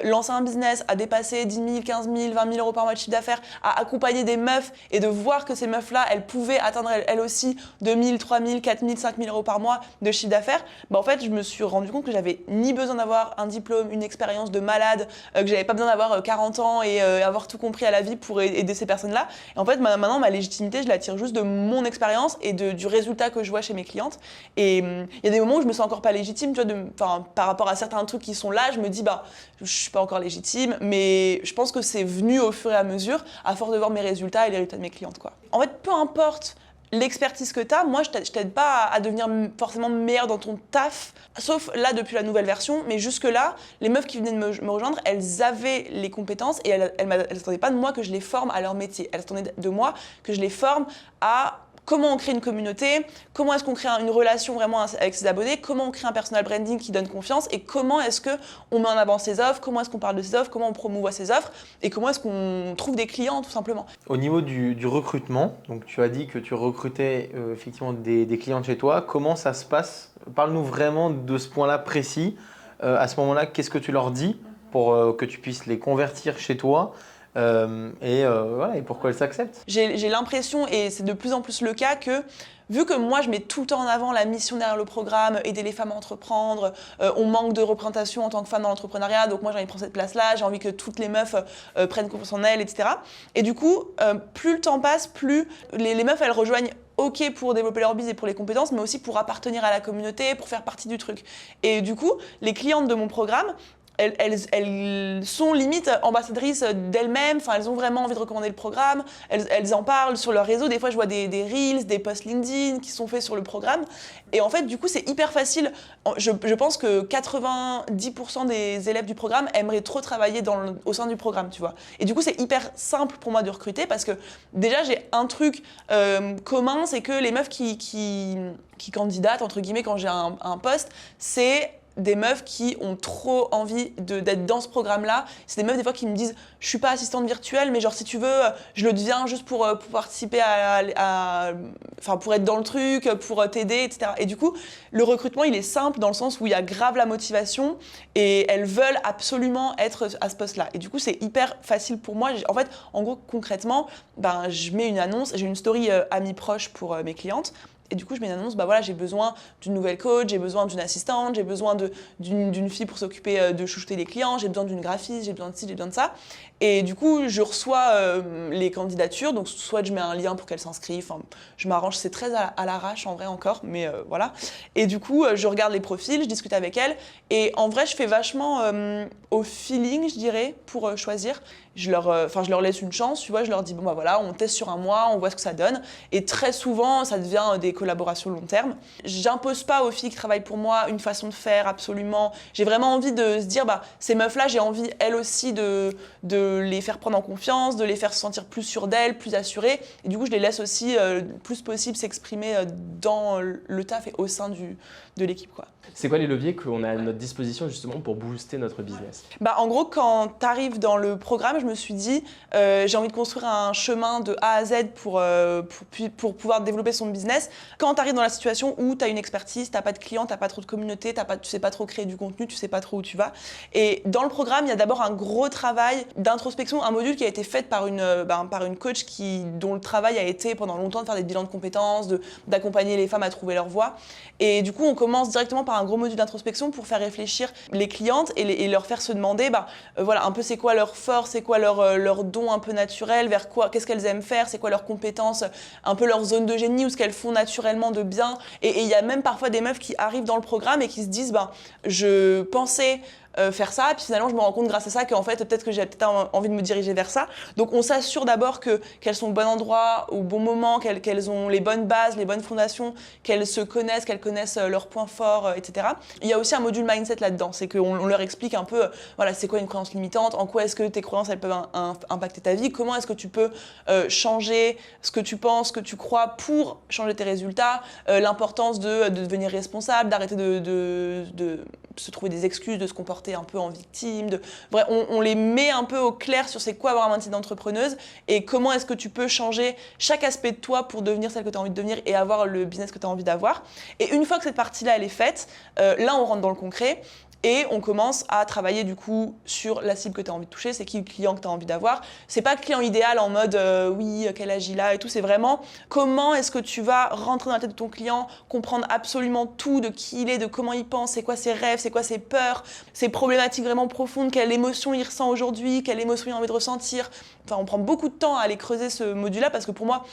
S1: lancer un business, à dépasser 10 000, 15 000, 20 000 euros par mois de chiffre d'affaires, à accompagner des meufs et de voir que ces meufs-là, elles pouvaient atteindre elles aussi 2 000, 3 000, 4 000, 5 000 euros par mois de chiffre d'affaires, en fait, je me suis rendu compte que j'avais ni besoin d'avoir un diplôme, une expérience de malade, que j'avais pas besoin d'avoir 40 ans et avoir tout compris à la vie pour aider ces personnes-là. Et en fait, maintenant, ma légitimité, je la tire juste de mon expérience et du résultat que je vois chez mes clientes. Et il y a des moments où je me sens encore pas légitime, tu vois, par rapport à certains trucs qui sont là, je me dis, je suis pas encore légitime, mais je pense que c'est venu au fur et à mesure, à force de voir mes résultats et les résultats de mes clientes, quoi. En fait, peu importe l'expertise que tu as, moi je t'aide pas à devenir forcément meilleure dans ton taf, sauf là depuis la nouvelle version, mais jusque là, les meufs qui venaient de me rejoindre, elles avaient les compétences et elles n'attendaient pas de moi que je les forme à leur métier, elles attendaient de moi que je les forme à comment on crée une communauté, comment est-ce qu'on crée une relation vraiment avec ses abonnés, comment on crée un personal branding qui donne confiance et comment est-ce qu'on met en avant ses offres, comment est-ce qu'on parle de ses offres, comment on promouvoit ses offres et comment est-ce qu'on trouve des clients tout simplement.
S3: Au niveau du recrutement, donc tu as dit que tu recrutais effectivement des clients chez toi. Comment ça se passe? Parle-nous vraiment de ce point-là précis. À ce moment-là, qu'est-ce que tu leur dis pour que tu puisses les convertir chez toi et pour qu'elles s'acceptent.
S1: J'ai l'impression, et c'est de plus en plus le cas, que vu que moi je mets tout le temps en avant la mission derrière le programme, aider les femmes à entreprendre, on manque de représentation en tant que femme dans l'entrepreneuriat, donc moi j'ai envie de prendre cette place-là, j'ai envie que toutes les meufs prennent confiance en elles, etc. Et du coup, plus le temps passe, plus les meufs elles rejoignent OK pour développer leur business et pour les compétences, mais aussi pour appartenir à la communauté, pour faire partie du truc. Et du coup, les clientes de mon programme, elles sont limite ambassadrices d'elles-mêmes, enfin, elles ont vraiment envie de recommander le programme, elles en parlent sur leur réseau. Des fois, je vois des Reels, des posts LinkedIn qui sont faits sur le programme. Et en fait, du coup, c'est hyper facile. Je pense que 90% des élèves du programme aimeraient trop travailler au sein du programme, tu vois. Et du coup, c'est hyper simple pour moi de recruter parce que déjà, j'ai un truc commun, c'est que les meufs qui candidatent, entre guillemets, quand j'ai un poste, c'est des meufs qui ont trop envie d'être dans ce programme-là. C'est des meufs des fois qui me disent « je suis pas assistante virtuelle, mais genre si tu veux, je le deviens juste pour participer enfin pour être dans le truc, pour t'aider, etc. » Et du coup, le recrutement, il est simple dans le sens où il y a grave la motivation et elles veulent absolument être à ce poste-là. Et du coup, c'est hyper facile pour moi. En fait, en gros, concrètement, je mets une annonce, j'ai une story amis proches pour mes clientes. Et du coup, je mets une annonce, voilà, j'ai besoin d'une nouvelle coach, j'ai besoin d'une assistante, j'ai besoin d'une fille pour s'occuper de chouchouter les clients, j'ai besoin d'une graphiste, j'ai besoin de ci, j'ai besoin de ça. Et du coup, je reçois les candidatures, donc soit je mets un lien pour qu'elles s'inscrivent, je m'arrange, c'est très à l'arrache en vrai encore, mais voilà. Et du coup, je regarde les profils, je discute avec elles, et en vrai, je fais vachement au feeling, je dirais, pour choisir. Je leur laisse une chance, tu vois, je leur dis, voilà, on teste sur un mois, on voit ce que ça donne. Et très souvent, ça devient des collaborations long terme. J'impose pas aux filles qui travaillent pour moi une façon de faire absolument. J'ai vraiment envie de se dire, ces meufs-là, j'ai envie, elles aussi, de les faire prendre en confiance, de les faire se sentir plus sûres d'elles, plus assurées. Et du coup, je les laisse aussi, le plus possible, s'exprimer dans le taf et au sein de l'équipe, quoi.
S2: C'est quoi les leviers qu'on a à notre disposition justement pour booster notre business?
S1: En gros, quand tu arrives dans le programme, je me suis dit, j'ai envie de construire un chemin de A à Z pour pouvoir développer son business. Quand tu arrives dans la situation où tu as une expertise, tu n'as pas de clients, tu n'as pas trop de communauté, tu sais pas trop créer du contenu, tu sais pas trop où tu vas. Et dans le programme, il y a d'abord un gros travail d'introspection, un module qui a été fait par une coach dont le travail a été pendant longtemps de faire des bilans de compétences, d'accompagner les femmes à trouver leur voie. Et du coup, on commence directement par un gros module d'introspection pour faire réfléchir les clientes et leur faire se demander voilà, un peu c'est quoi leur force, c'est quoi leur don un peu naturel, vers quoi, qu'est-ce qu'elles aiment faire, c'est quoi leurs compétences, un peu leur zone de génie ou ce qu'elles font naturellement de bien. Et il y a même parfois des meufs qui arrivent dans le programme et qui se disent je pensais faire ça, puis finalement je me rends compte grâce à ça qu'en fait peut-être que j'ai envie de me diriger vers ça. Donc on s'assure d'abord qu'elles sont au bon endroit, au bon moment, qu'elles ont les bonnes bases, les bonnes fondations, qu'elles se connaissent, qu'elles connaissent leurs points forts, etc. Il y a aussi un module mindset là-dedans, c'est qu'on leur explique un peu voilà, c'est quoi une croyance limitante, en quoi est-ce que tes croyances elles peuvent impacter ta vie, comment est-ce que tu peux changer ce que tu penses, ce que tu crois pour changer tes résultats, l'importance de devenir responsable, d'arrêter de se trouver des excuses, de se comporter un peu en victime. Bref, on les met un peu au clair sur c'est quoi avoir un mindset d'entrepreneuse et comment est-ce que tu peux changer chaque aspect de toi pour devenir celle que tu as envie de devenir et avoir le business que tu as envie d'avoir. Et une fois que cette partie-là, elle est faite, là, on rentre dans le concret. Et on commence à travailler du coup sur la cible que tu as envie de toucher, c'est qui le client que tu as envie d'avoir. C'est pas le client idéal en mode oui, quel âge il a et tout, c'est vraiment comment est-ce que tu vas rentrer dans la tête de ton client, comprendre absolument tout de qui il est, de comment il pense, c'est quoi ses rêves, c'est quoi ses peurs, ses problématiques vraiment profondes, quelle émotion il ressent aujourd'hui, quelle émotion il a envie de ressentir. Enfin, on prend beaucoup de temps à aller creuser ce module-là parce que pour moi,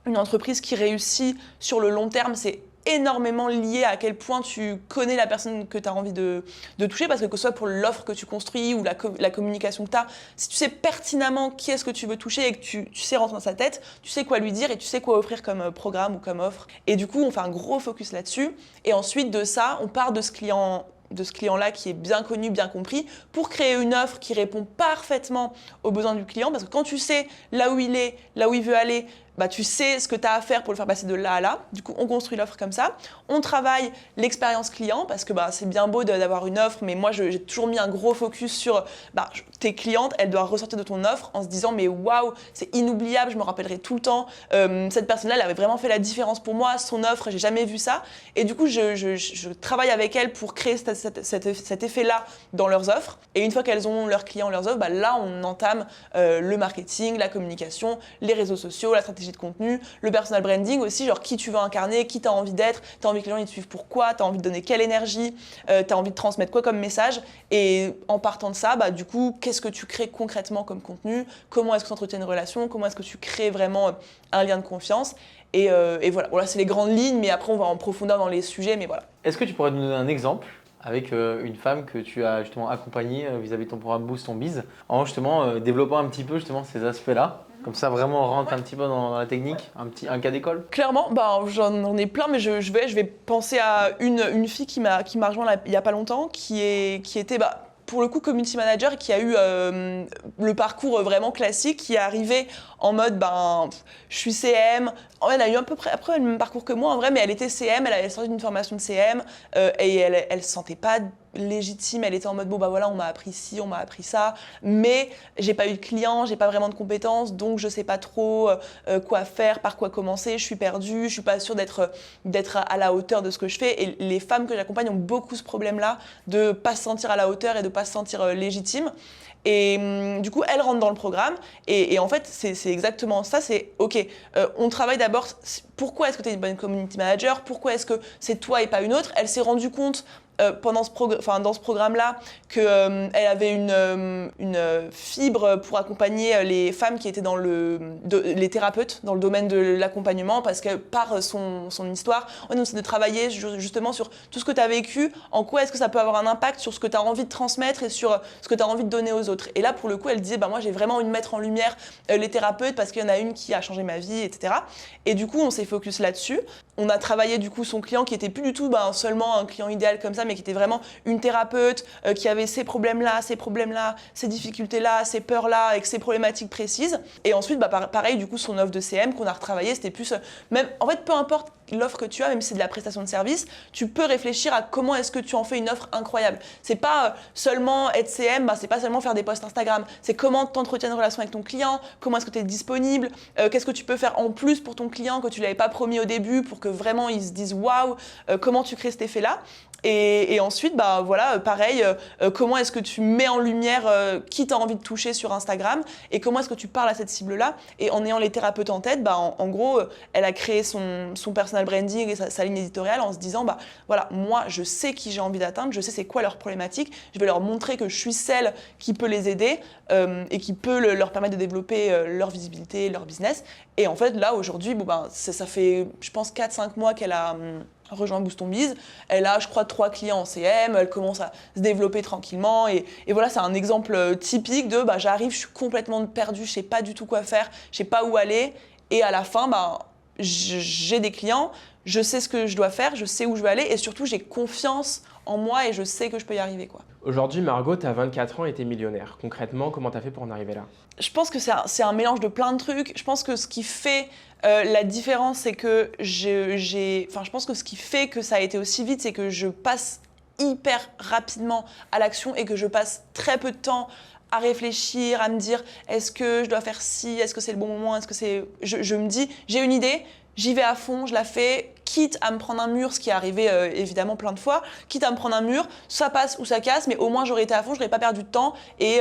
S1: une entreprise qui réussit sur le long terme, c'est énormément lié à quel point tu connais la personne que tu as envie de toucher, parce que ce soit pour l'offre que tu construis ou la communication que tu as, si tu sais pertinemment qui est-ce que tu veux toucher et que tu sais rentrer dans sa tête, tu sais quoi lui dire et tu sais quoi offrir comme programme ou comme offre. Et du coup, on fait un gros focus là-dessus. Et ensuite de ça, on part de ce client-là qui est bien connu, bien compris, pour créer une offre qui répond parfaitement aux besoins du client. Parce que quand tu sais là où il est, là où il veut aller, bah, tu sais ce que tu as à faire pour le faire passer de là à là. Du coup, on construit l'offre comme ça. On travaille l'expérience client parce que bah, c'est bien beau d'avoir une offre, mais moi, j'ai toujours mis un gros focus sur bah, tes clientes. Elles doivent ressortir de ton offre en se disant mais waouh, c'est inoubliable, je me rappellerai tout le temps. Cette personne-là, elle avait vraiment fait la différence pour moi. Son offre, j'ai jamais vu ça. Et du coup, je travaille avec elles pour créer cet effet-là dans leurs offres. Et une fois qu'elles ont leurs clients, leurs offres, bah, là, on entame le marketing, la communication, les réseaux sociaux, la stratégie de contenu, le personal branding aussi, genre qui tu veux incarner, qui tu as envie d'être, tu as envie que les gens ils te suivent pourquoi, tu as envie de donner quelle énergie, tu as envie de transmettre quoi comme message. Et en partant de ça, bah, du coup, qu'est-ce que tu crées concrètement comme contenu, comment est-ce que tu entretiens une relation, comment est-ce que tu crées vraiment un lien de confiance. Et voilà, c'est les grandes lignes, mais après on va en profondeur dans les sujets, mais voilà.
S3: Est-ce que tu pourrais nous donner un exemple avec une femme que tu as justement accompagnée vis-à-vis de ton programme Boost ton Biz, en justement développant un petit peu justement ces aspects-là? Comme ça, vraiment, on rentre un petit peu dans la technique, un cas d'école.
S1: Clairement, bah, j'en ai plein, mais je vais penser à une fille qui m'a rejoint il n'y a pas longtemps, qui était bah, pour le coup community manager et qui a eu le parcours vraiment classique, qui est arrivé en mode ben, je suis CM. Elle a eu à peu près après le même parcours que moi en vrai, mais elle était CM, elle avait sorti d'une formation de CM et elle se sentait pas légitime, elle était en mode bon bah voilà on m'a appris ci, on m'a appris ça, mais j'ai pas eu de clients, j'ai pas vraiment de compétences, donc je sais pas trop quoi faire, par quoi commencer, je suis perdue, je suis pas sûre d'être à la hauteur de ce que je fais. Et les femmes que j'accompagne ont beaucoup ce problème-là de pas se sentir à la hauteur et de pas se sentir légitime. Et du coup, elle rentre dans le programme. Et en fait, c'est exactement ça. C'est OK, on travaille d'abord. Pourquoi est-ce que tu es une bonne community manager? Pourquoi est-ce que c'est toi et pas une autre? Elle s'est rendue compte dans ce programme-là qu'elle avait une fibre pour accompagner les femmes qui étaient les thérapeutes dans le domaine de l'accompagnement, parce que par son histoire, on essaie de travailler justement sur tout ce que tu as vécu, en quoi est-ce que ça peut avoir un impact sur ce que tu as envie de transmettre et sur ce que tu as envie de donner aux autres. Et là, pour le coup, elle disait, bah, moi, j'ai vraiment envie de mettre en lumière les thérapeutes parce qu'il y en a une qui a changé ma vie, etc. Et du coup, on s'est focus là-dessus. On a travaillé du coup son client qui était plus du tout seulement un client idéal comme ça, mais qui était vraiment une thérapeute qui avait ces problèmes-là, ces difficultés-là, ces peurs-là, avec ces problématiques précises. Et ensuite, pareil, du coup, son offre de CM qu'on a retravaillé, c'était plus... même, en fait, peu importe l'offre que tu as, même si c'est de la prestation de service, tu peux réfléchir à comment est-ce que tu en fais une offre incroyable. C'est pas seulement être CM, c'est pas seulement faire des posts Instagram, c'est comment tu entretiens une relation avec ton client, comment est-ce que tu es disponible, qu'est-ce que tu peux faire en plus pour ton client que tu l'avais pas promis au début pour que vraiment ils se disent waouh, comment tu crées cet effet-là. Et ensuite, pareil, comment est-ce que tu mets en lumière qui tu as envie de toucher sur Instagram et comment est-ce que tu parles à cette cible-là. Et en ayant les thérapeutes en tête, en gros, elle a créé son personal branding et sa ligne éditoriale en se disant, voilà, moi, je sais qui j'ai envie d'atteindre, je sais c'est quoi leur problématique, je vais leur montrer que je suis celle qui peut les aider et qui peut leur permettre de développer leur visibilité, leur business. Et en fait, là, aujourd'hui, ça fait, je pense, 4-5 mois qu'elle a... rejoint Boost ton Biz, elle a je crois 3 clients en CM, elle commence à se développer tranquillement et voilà, c'est un exemple typique de j'arrive, je suis complètement perdue, je sais pas du tout quoi faire, je sais pas où aller et à la fin j'ai des clients, je sais ce que je dois faire, je sais où je veux aller et surtout j'ai confiance en moi et je sais que je peux y arriver quoi.
S2: Aujourd'hui, Margot, tu as 24 ans et tu es millionnaire. Concrètement, comment tu as fait pour en arriver là?
S1: Je pense que c'est un mélange de plein de trucs. Je pense que ce qui fait la différence, c'est que je pense que ce qui fait que ça a été aussi vite, c'est que je passe hyper rapidement à l'action et que je passe très peu de temps à réfléchir, à me dire est-ce que je dois faire ci, est-ce que c'est le bon moment, est-ce que c'est... Je me dis, j'ai une idée, j'y vais à fond, je la fais, quitte à me prendre un mur, ce qui est arrivé évidemment plein de fois, quitte à me prendre un mur, ça passe ou ça casse, mais au moins j'aurais été à fond, je n'aurais pas perdu de temps et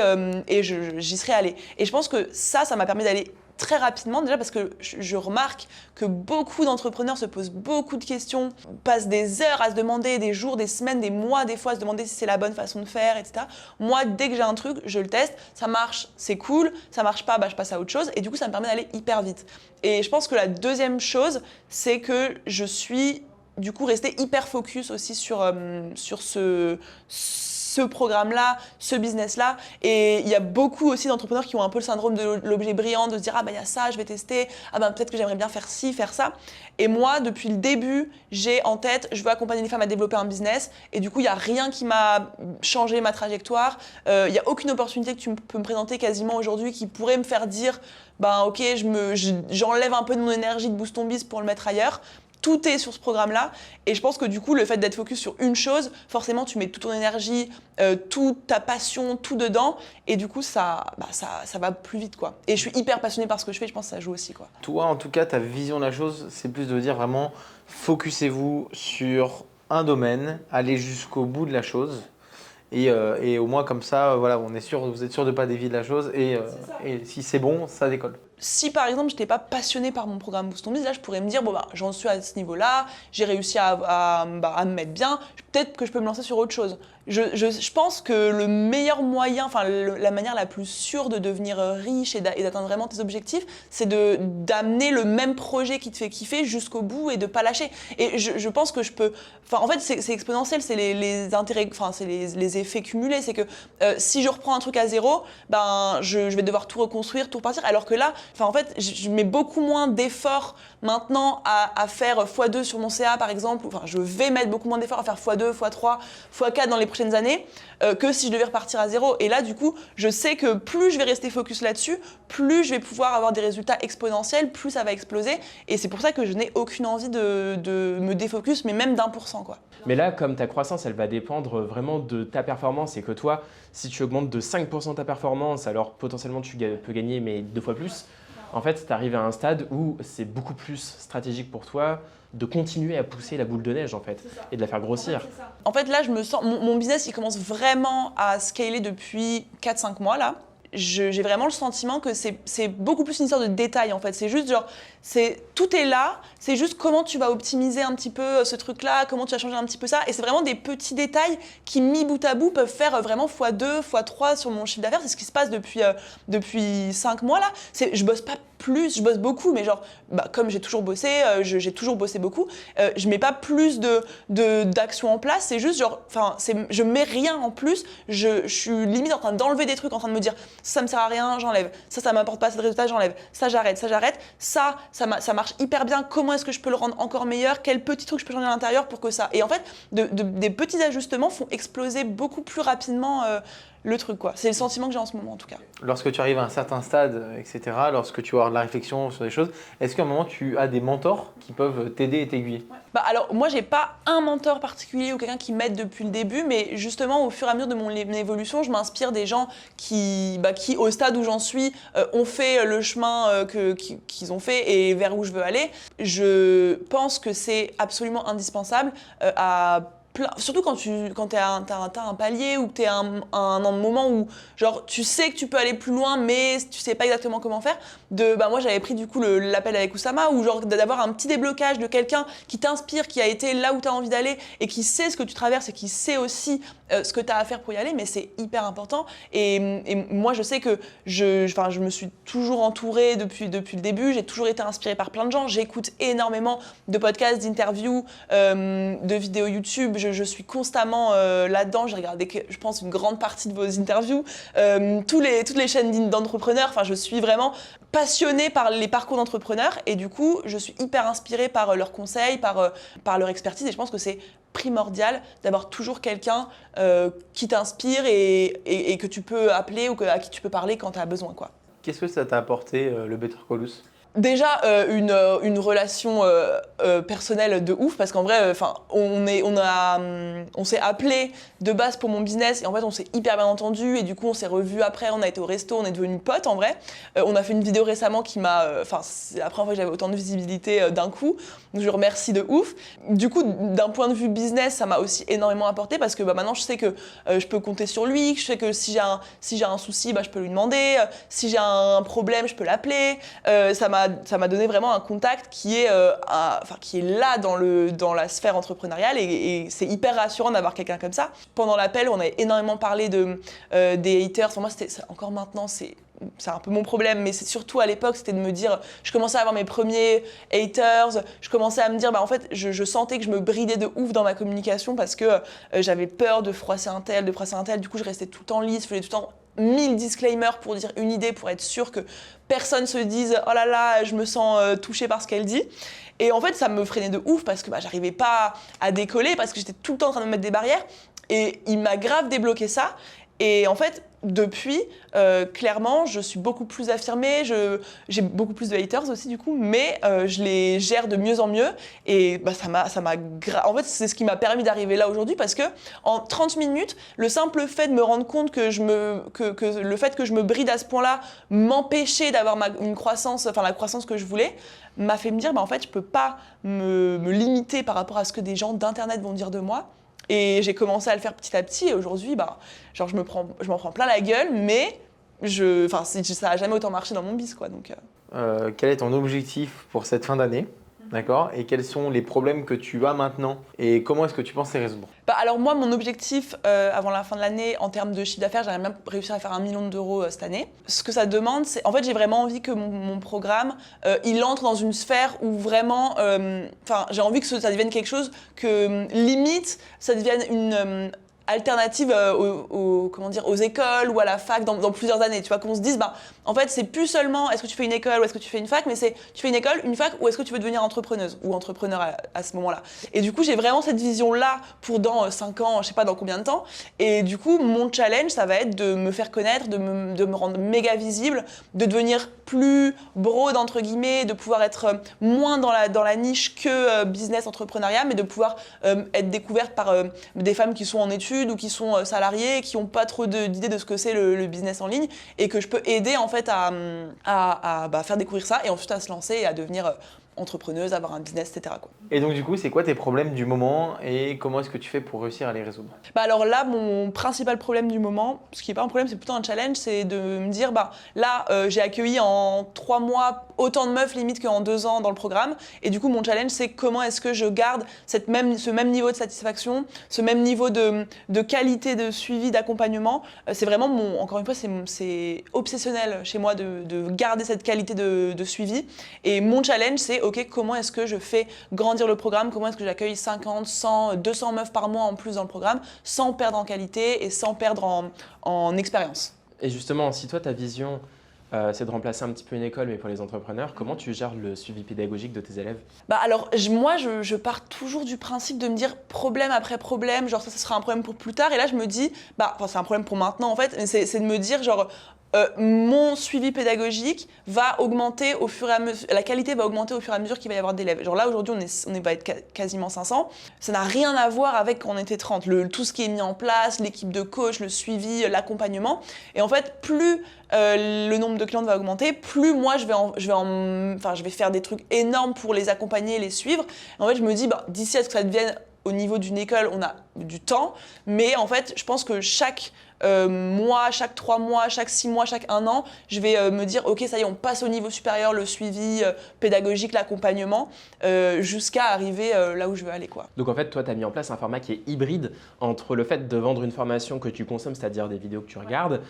S1: j'y serais allée. Et je pense que ça m'a permis d'aller très rapidement, déjà parce que je remarque que beaucoup d'entrepreneurs se posent beaucoup de questions, passent des heures à se demander, des jours, des semaines, des mois, des fois à se demander si c'est la bonne façon de faire, etc. Moi, dès que j'ai un truc, je le teste, ça marche, c'est cool, ça marche pas, je passe à autre chose et du coup, ça me permet d'aller hyper vite. Et je pense que la deuxième chose, c'est que je suis du coup restée hyper focus aussi sur ce programme-là, ce business-là. Et il y a beaucoup aussi d'entrepreneurs qui ont un peu le syndrome de l'objet brillant, de se dire ah bah il y a ça, je vais tester, ah bah peut-être que j'aimerais bien faire ci, faire ça. Et moi, depuis le début, j'ai en tête, je veux accompagner les femmes à développer un business. Et du coup, il n'y a rien qui m'a changé ma trajectoire. Il n'y a aucune opportunité que tu peux me présenter quasiment aujourd'hui qui pourrait me faire dire ben ok, j'enlève un peu de mon énergie de Boost Ton Biz pour le mettre ailleurs. Tout est sur ce programme-là et je pense que du coup, le fait d'être focus sur une chose, forcément, tu mets toute ton énergie, toute ta passion, tout dedans et du coup, ça va plus vite, quoi. Et je suis hyper passionnée par ce que je fais, je pense que ça joue aussi, quoi.
S3: Toi, en tout cas, ta vision de la chose, c'est plus de dire vraiment, focussez-vous sur un domaine, allez jusqu'au bout de la chose. Et au moins comme ça, voilà, vous êtes sûr de ne pas dévier de la chose et si c'est bon, ça décolle.
S1: Si par exemple je n'étais pas passionnée par mon programme Boost Ton Biz, là je pourrais me dire bon bah j'en suis à ce niveau-là, j'ai réussi à me mettre bien, peut-être que je peux me lancer sur autre chose. Je pense que le meilleur moyen, enfin la manière la plus sûre de devenir riche et d'atteindre vraiment tes objectifs, c'est d'amener le même projet qui te fait kiffer jusqu'au bout et de pas lâcher. Et je pense que je peux, enfin en fait c'est exponentiel, c'est les intérêts, enfin c'est les effets cumulés, c'est que si je reprends un truc à zéro, ben je vais devoir tout reconstruire, tout repartir, alors que là, enfin en fait je mets beaucoup moins d'efforts maintenant à faire x2 sur mon CA par exemple, enfin je vais mettre beaucoup moins d'efforts à faire x2, x3, x4 dans les prochaines années que si je devais repartir à zéro. Et là du coup je sais que plus je vais rester focus là-dessus, plus je vais pouvoir avoir des résultats exponentiels, plus ça va exploser et c'est pour ça que je n'ai aucune envie de me défocus, mais même d'1%, quoi.
S2: Mais là, comme ta croissance, elle va dépendre vraiment de ta performance et que toi, si tu augmentes de 5% ta performance, alors potentiellement tu peux gagner mais 2 fois plus. En fait, tu arrives à un stade où c'est beaucoup plus stratégique pour toi de continuer à pousser la boule de neige en fait et de la faire grossir.
S1: En fait, là, je me sens, mon business, il commence vraiment à scaler depuis 4-5 mois là. J'ai vraiment le sentiment que c'est beaucoup plus une histoire de détails en fait. C'est juste genre, tout est là, c'est juste comment tu vas optimiser un petit peu ce truc-là, comment tu vas changer un petit peu ça. Et c'est vraiment des petits détails qui, mis bout à bout, peuvent faire vraiment x2, x3 sur mon chiffre d'affaires. C'est ce qui se passe depuis 5 mois là. Je bosse pas plus, je bosse beaucoup, mais genre, comme j'ai toujours bossé, j'ai toujours bossé beaucoup, je mets pas plus d'actions en place, c'est juste genre, je mets rien en plus, je suis limite en train d'enlever des trucs, en train de me dire, ça me sert à rien, j'enlève, ça m'apporte pas assez de résultats, j'enlève, ça j'arrête, ça marche hyper bien, comment est-ce que je peux le rendre encore meilleur, quel petit truc je peux changer à l'intérieur pour que ça, et en fait, des petits ajustements font exploser beaucoup plus rapidement le truc, quoi. C'est le sentiment que j'ai en ce moment, en tout cas.
S3: Lorsque tu arrives à un certain stade, etc., lorsque tu vas avoir de la réflexion sur des choses, est-ce qu'à un moment, tu as des mentors qui peuvent t'aider et t'aiguiller ?
S1: Alors, moi, j'ai pas un mentor particulier ou quelqu'un qui m'aide depuis le début, mais justement, au fur et à mesure de mon évolution, je m'inspire des gens qui, au stade où j'en suis, ont fait le chemin qu'ils ont fait et vers où je veux aller. Je pense que c'est absolument indispensable surtout quand t'as un palier ou que t'es à un moment où genre tu sais que tu peux aller plus loin mais tu sais pas exactement comment faire. Moi j'avais pris du coup l'appel avec Oussama ou genre d'avoir un petit déblocage de quelqu'un qui t'inspire, qui a été là où t'as envie d'aller et qui sait ce que tu traverses et qui sait aussi ce que t'as à faire pour y aller, mais c'est hyper important et moi je sais que je me suis toujours entourée depuis le début, j'ai toujours été inspirée par plein de gens, j'écoute énormément de podcasts, d'interviews, de vidéos YouTube. Je suis constamment là-dedans. J'ai regardé, je pense, une grande partie de vos interviews, toutes les chaînes d'entrepreneurs. Enfin, je suis vraiment passionnée par les parcours d'entrepreneurs et du coup, je suis hyper inspirée par leurs conseils, par leur expertise et je pense que c'est primordial d'avoir toujours quelqu'un qui t'inspire et que tu peux appeler ou à qui tu peux parler quand tu as besoin, quoi.
S3: Qu'est-ce que ça t'a apporté, le Better Call Us ?
S1: Déjà une relation personnelle de ouf parce qu'en vrai on s'est appelé de base pour mon business et en fait on s'est hyper bien entendu et du coup on s'est revus après, on a été au resto, on est devenus potes en vrai. On a fait une vidéo récemment qui c'est la première fois que j'avais autant de visibilité d'un coup, donc je le remercie de ouf. Du coup d'un point de vue business ça m'a aussi énormément apporté parce que maintenant je sais que je peux compter sur lui, je sais que si j'ai un souci je peux lui demander, si j'ai un problème je peux l'appeler, ça m'a donné vraiment un contact qui est là dans la sphère entrepreneuriale et c'est hyper rassurant d'avoir quelqu'un comme ça. Pendant l'appel, on a énormément parlé des haters. Enfin, moi, encore maintenant, c'est c'est un peu mon problème, mais c'est surtout à l'époque, c'était de me dire, je commençais à avoir mes premiers haters, je commençais à me dire, en fait, je sentais que je me bridais de ouf dans ma communication parce que j'avais peur de froisser un tel, du coup je restais tout le temps lisse, je faisais tout le temps 1000 disclaimers pour dire une idée, pour être sûr que personne se dise « Oh là là, je me sens touchée par ce qu'elle dit ». Et en fait, ça me freinait de ouf parce que j'arrivais pas à décoller, parce que j'étais tout le temps en train de me mettre des barrières. Et il m'a grave débloqué ça. Et en fait, depuis, clairement, je suis beaucoup plus affirmée, j'ai beaucoup plus de haters aussi du coup, mais je les gère de mieux en mieux et en fait, c'est ce qui m'a permis d'arriver là aujourd'hui parce que en 30 minutes, le simple fait de me rendre compte que le fait que je me bride à ce point-là m'empêchait d'avoir une croissance, la croissance que je voulais, m'a fait me dire, en fait, je peux pas me limiter par rapport à ce que des gens d'internet vont dire de moi. Et j'ai commencé à le faire petit à petit et aujourd'hui, je m'en prends plein la gueule, mais ça n'a jamais autant marché dans mon biz, quoi. Donc,
S3: quel est ton objectif pour cette fin d'année? D'accord. Et quels sont les problèmes que tu as maintenant? Et comment est-ce que tu penses les résoudre?
S1: Alors moi, mon objectif avant la fin de l'année, en termes de chiffre d'affaires, j'aimerais bien réussir à faire 1 million d'euros cette année. Ce que ça demande, c'est... En fait, j'ai vraiment envie que mon programme, il entre dans une sphère où vraiment... j'ai envie que ça devienne quelque chose que, limite, ça devienne une... alternative aux écoles ou à la fac dans plusieurs années, tu vois, qu'on se dise, en fait, c'est plus seulement est-ce que tu fais une école ou est-ce que tu fais une fac, mais c'est tu fais une école, une fac ou est-ce que tu veux devenir entrepreneuse ou entrepreneur à ce moment-là. Et du coup, j'ai vraiment cette vision-là pour dans 5 ans, je sais pas dans combien de temps. Et du coup, mon challenge, ça va être de me faire connaître, de me rendre méga visible, de devenir plus broad, entre guillemets, de pouvoir être moins dans la niche que business, entrepreneuriat, mais de pouvoir être découverte par des femmes qui sont en études ou qui sont salariés, qui n'ont pas trop d'idées de ce que c'est le business en ligne et que je peux aider en fait à faire découvrir ça et ensuite à se lancer et à devenir entrepreneuse, avoir un business, etc. quoi.
S3: Et donc du coup, c'est quoi tes problèmes du moment et comment est-ce que tu fais pour réussir à les résoudre?
S1: Alors là, mon principal problème du moment, ce qui n'est pas un problème, c'est plutôt un challenge, c'est de me dire, là, j'ai accueilli en 3 mois autant de meufs limite qu'en 2 ans dans le programme. Et du coup, mon challenge, c'est comment est-ce que je garde ce même niveau de satisfaction, ce même niveau de qualité de suivi, d'accompagnement. C'est vraiment, encore une fois, c'est obsessionnel chez moi de garder cette qualité de suivi. Et mon challenge, c'est ok, comment est-ce que je fais grandir le programme, comment est-ce que j'accueille 50, 100, 200 meufs par mois en plus dans le programme, sans perdre en qualité et sans perdre en expérience.
S2: Et justement, si toi, ta vision, c'est de remplacer un petit peu une école, mais pour les entrepreneurs, comment tu gères le suivi pédagogique de tes élèves?
S1: Alors, moi, je pars toujours du principe de me dire problème après problème, genre ça sera un problème pour plus tard, et là, je me dis, c'est un problème pour maintenant en fait, mais c'est de me dire genre, mon suivi pédagogique va augmenter au fur et à mesure, la qualité va augmenter au fur et à mesure qu'il va y avoir d'élèves. Genre là, aujourd'hui, on va être quasiment 500. Ça n'a rien à voir avec quand on était 30. Tout ce qui est mis en place, l'équipe de coach, le suivi, l'accompagnement. Et en fait, plus le nombre de clientes va augmenter, plus moi, je vais faire des trucs énormes pour les accompagner, les suivre. Et en fait, je me dis, d'ici à ce que ça devienne au niveau d'une école, on a du temps. Mais en fait, je pense que chaque mois, chaque 3 mois, chaque 6 mois, chaque 1 an, je vais me dire ok, ça y est, on passe au niveau supérieur, le suivi pédagogique, l'accompagnement, jusqu'à arriver là où je veux aller, quoi.
S2: Donc en fait, toi, tu as mis en place un format qui est hybride entre le fait de vendre une formation que tu consommes, c'est-à-dire des vidéos que tu regardes,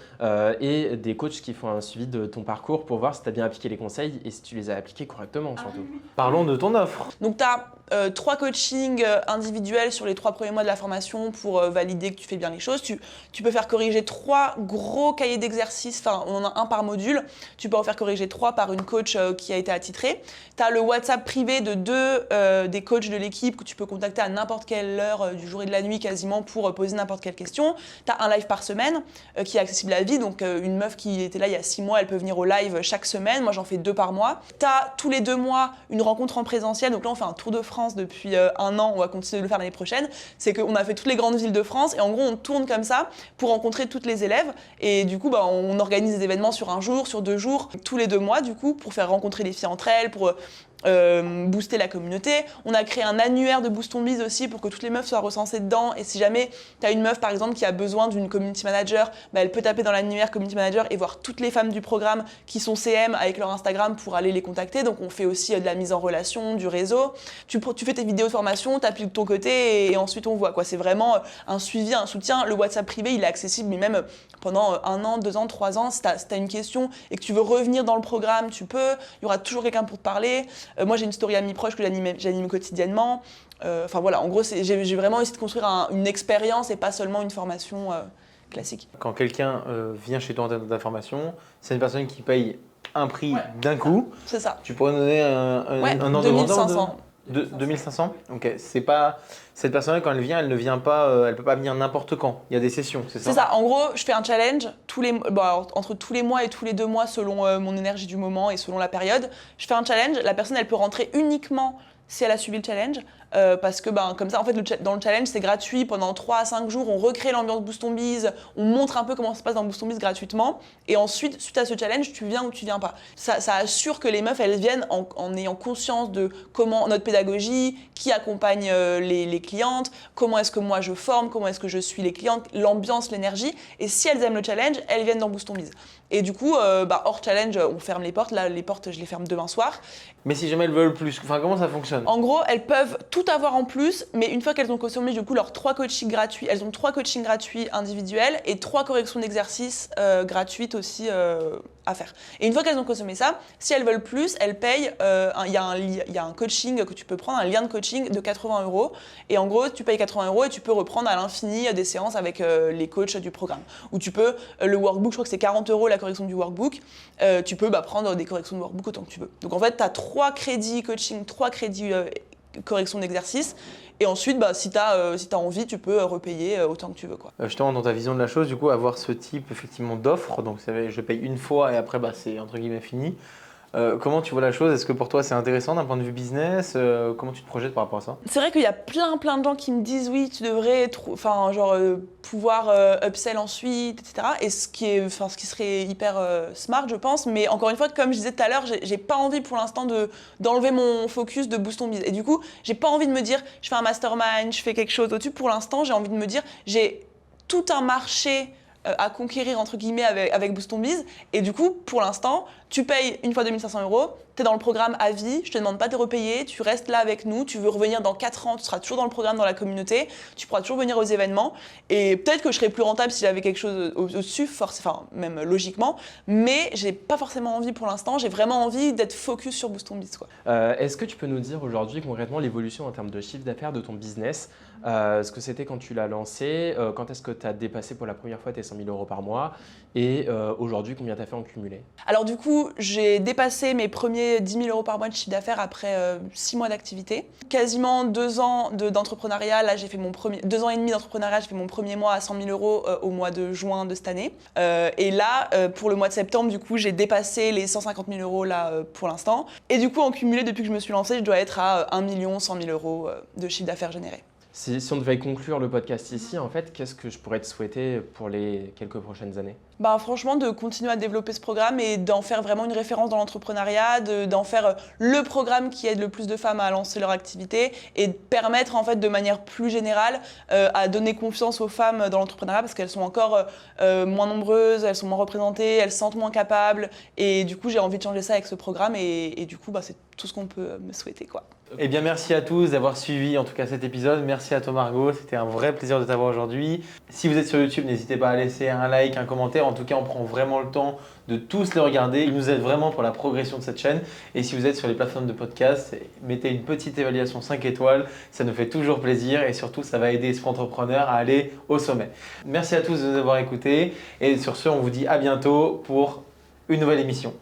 S2: et des coachs qui font un suivi de ton parcours pour voir si tu as bien appliqué les conseils et si tu les as appliqués correctement, surtout.
S3: Parlons de ton offre.
S1: Donc, tu as 3 coachings individuels sur les 3 premiers mois de la formation pour valider que tu fais bien les choses. Tu peux faire corriger 3 gros cahiers d'exercices, on en a un par module. Tu peux en faire corriger 3 par une coach qui a été attitrée. Tu as le WhatsApp privé de 2 des coachs de l'équipe que tu peux contacter à n'importe quelle heure du jour et de la nuit quasiment pour poser n'importe quelle question. Tu as un live par semaine qui est accessible à vie. Donc, une meuf qui était là il y a 6 mois, elle peut venir au live chaque semaine. Moi, j'en fais 2 par mois. Tu as tous les 2 mois une rencontre en présentiel. Donc là, on fait un tour de France depuis 1 an. On va continuer de le faire l'année prochaine. C'est qu'on a fait toutes les grandes villes de France et en gros, on tourne comme ça pour rencontrer toutes les élèves. Et du coup, on organise des événements sur 1 jour, sur 2 jours, tous les 2 mois, du coup, pour faire rencontrer les filles entre elles, pour booster la communauté. On a créé un annuaire de Boost Ton Biz aussi pour que toutes les meufs soient recensées dedans. Et si jamais tu as une meuf par exemple qui a besoin d'une community manager, elle peut taper dans l'annuaire community manager et voir toutes les femmes du programme qui sont CM avec leur Instagram pour aller les contacter. Donc on fait aussi de la mise en relation, du réseau. Tu fais tes vidéos de formation, tu appliques de ton côté et ensuite on voit quoi. C'est vraiment un suivi, un soutien. Le WhatsApp privé il est accessible mais même pendant 1 an, 2 ans, 3 ans, si tu as une question et que tu veux revenir dans le programme, tu peux. Il y aura toujours quelqu'un pour te parler. Moi, j'ai une story amie proche que j'anime quotidiennement. Enfin voilà, en gros, j'ai vraiment essayé de construire une expérience et pas seulement une formation classique.
S3: Quand quelqu'un vient chez toi en termes d'information, c'est une personne qui paye un prix d'un coup.
S1: C'est ça.
S3: Tu pourrais donner un ordre de grandeur
S1: 2500.
S3: 2500. Ok, c'est pas cette personne-là quand elle vient, elle ne vient pas, elle peut pas venir n'importe quand. Il y a des sessions, c'est ça?
S1: C'est ça. En gros, je fais un challenge entre tous les mois et tous les 2 mois selon mon énergie du moment et selon la période. Je fais un challenge. La personne, elle peut rentrer uniquement si elle a suivi le challenge. Parce que comme ça, en fait, dans le challenge, c'est gratuit. Pendant 3 à 5 jours, on recrée l'ambiance Boost Ton Biz, on montre un peu comment ça se passe dans Boost Ton Biz gratuitement. Et ensuite, suite à ce challenge, tu viens ou tu viens pas. Ça assure que les meufs, elles viennent en ayant conscience de comment notre pédagogie, qui accompagne les clientes, comment est-ce que moi je forme, comment est-ce que je suis les clientes, l'ambiance, l'énergie. Et si elles aiment le challenge, elles viennent dans Boost Ton Biz. Et du coup, hors challenge, on ferme les portes. Là, les portes, je les ferme demain soir.
S3: Mais si jamais elles veulent plus, enfin comment ça fonctionne?
S1: En gros, elles peuvent tout avoir en plus, mais une fois qu'elles ont consommé du coup leurs 3 coachings gratuits, elles ont 3 coachings gratuits individuels et 3 corrections d'exercices gratuites aussi à faire. Et une fois qu'elles ont consommé ça, si elles veulent plus, elles payent. Il y a un coaching que tu peux prendre, un lien de coaching de 80 €. Et en gros, tu payes 80 € et tu peux reprendre à l'infini des séances avec les coachs du programme. Ou tu peux, le workbook, je crois que c'est 40 € la correction du workbook. Tu peux prendre des corrections de workbook autant que tu veux. Donc en fait, tu as 3 crédits coaching, 3 crédits correction d'exercice. Et ensuite, si tu as envie, tu peux repayer autant que tu veux.
S3: Justement, dans ta vision de la chose, du coup, avoir ce type effectivement d'offre, donc je paye une fois et après c'est entre guillemets fini. Comment tu vois la chose? Est-ce que pour toi c'est intéressant d'un point de vue business? Comment tu te projettes par rapport à ça?
S1: C'est vrai qu'il y a plein de gens qui me disent oui, tu devrais pouvoir upsell ensuite, etc. Et ce qui serait hyper smart, je pense. Mais encore une fois, comme je disais tout à l'heure, j'ai pas envie pour l'instant d'enlever mon focus de Boost Ton Biz. Et du coup, j'ai pas envie de me dire je fais un mastermind, je fais quelque chose au-dessus. Pour l'instant, j'ai envie de me dire j'ai tout un marché à conquérir entre guillemets avec Boost Ton Biz. Et du coup, pour l'instant, tu payes une fois 2500 €, tu es dans le programme à vie, je te demande pas de repayer, tu restes là avec nous, tu veux revenir dans 4 ans, tu seras toujours dans le programme, dans la communauté, tu pourras toujours venir aux événements. Et peut-être que je serais plus rentable si j'avais quelque chose au-dessus, même logiquement, mais j'ai pas forcément envie pour l'instant, j'ai vraiment envie d'être focus sur Boost Ton Biz.
S2: Est-ce que tu peux nous dire aujourd'hui concrètement l'évolution en termes de chiffre d'affaires de ton business? Ce que c'était quand tu l'as lancé, quand est-ce que tu as dépassé pour la première fois tes 100 000 € par mois et aujourd'hui combien tu as fait en cumulé? Alors
S1: du coup, j'ai dépassé mes premiers 10 000 € par mois de chiffre d'affaires après 6 mois d'activité. Quasiment 2 ans d'entrepreneuriat, là j'ai fait 2 ans et demi d'entrepreneuriat, j'ai fait mon premier mois à 100 000 € au mois de juin de cette année. Et là, pour le mois de septembre, du coup, j'ai dépassé les 150 000 € là pour l'instant. Et du coup, en cumulé, depuis que je me suis lancée, je dois être à 1 100 000 € de chiffre d'affaires généré.
S2: Si on devait conclure le podcast ici, en fait, qu'est-ce que je pourrais te souhaiter pour les quelques prochaines années?
S1: Franchement, de continuer à développer ce programme et d'en faire vraiment une référence dans l'entrepreneuriat, d'en faire le programme qui aide le plus de femmes à lancer leur activité et de permettre en fait de manière plus générale à donner confiance aux femmes dans l'entrepreneuriat parce qu'elles sont encore moins nombreuses, elles sont moins représentées, elles se sentent moins capables et du coup j'ai envie de changer ça avec ce programme et du coup c'est tout ce qu'on peut me souhaiter
S3: Eh bien, merci à tous d'avoir suivi en tout cas cet épisode. Merci à toi Margot, c'était un vrai plaisir de t'avoir aujourd'hui. Si vous êtes sur YouTube, n'hésitez pas à laisser un like, un commentaire. En tout cas, on prend vraiment le temps de tous les regarder. Il nous aide vraiment pour la progression de cette chaîne. Et si vous êtes sur les plateformes de podcast, mettez une petite évaluation 5 étoiles. Ça nous fait toujours plaisir et surtout, ça va aider Esprit Entrepreneur à aller au sommet. Merci à tous de nous avoir écoutés. Et sur ce, on vous dit à bientôt pour une nouvelle émission.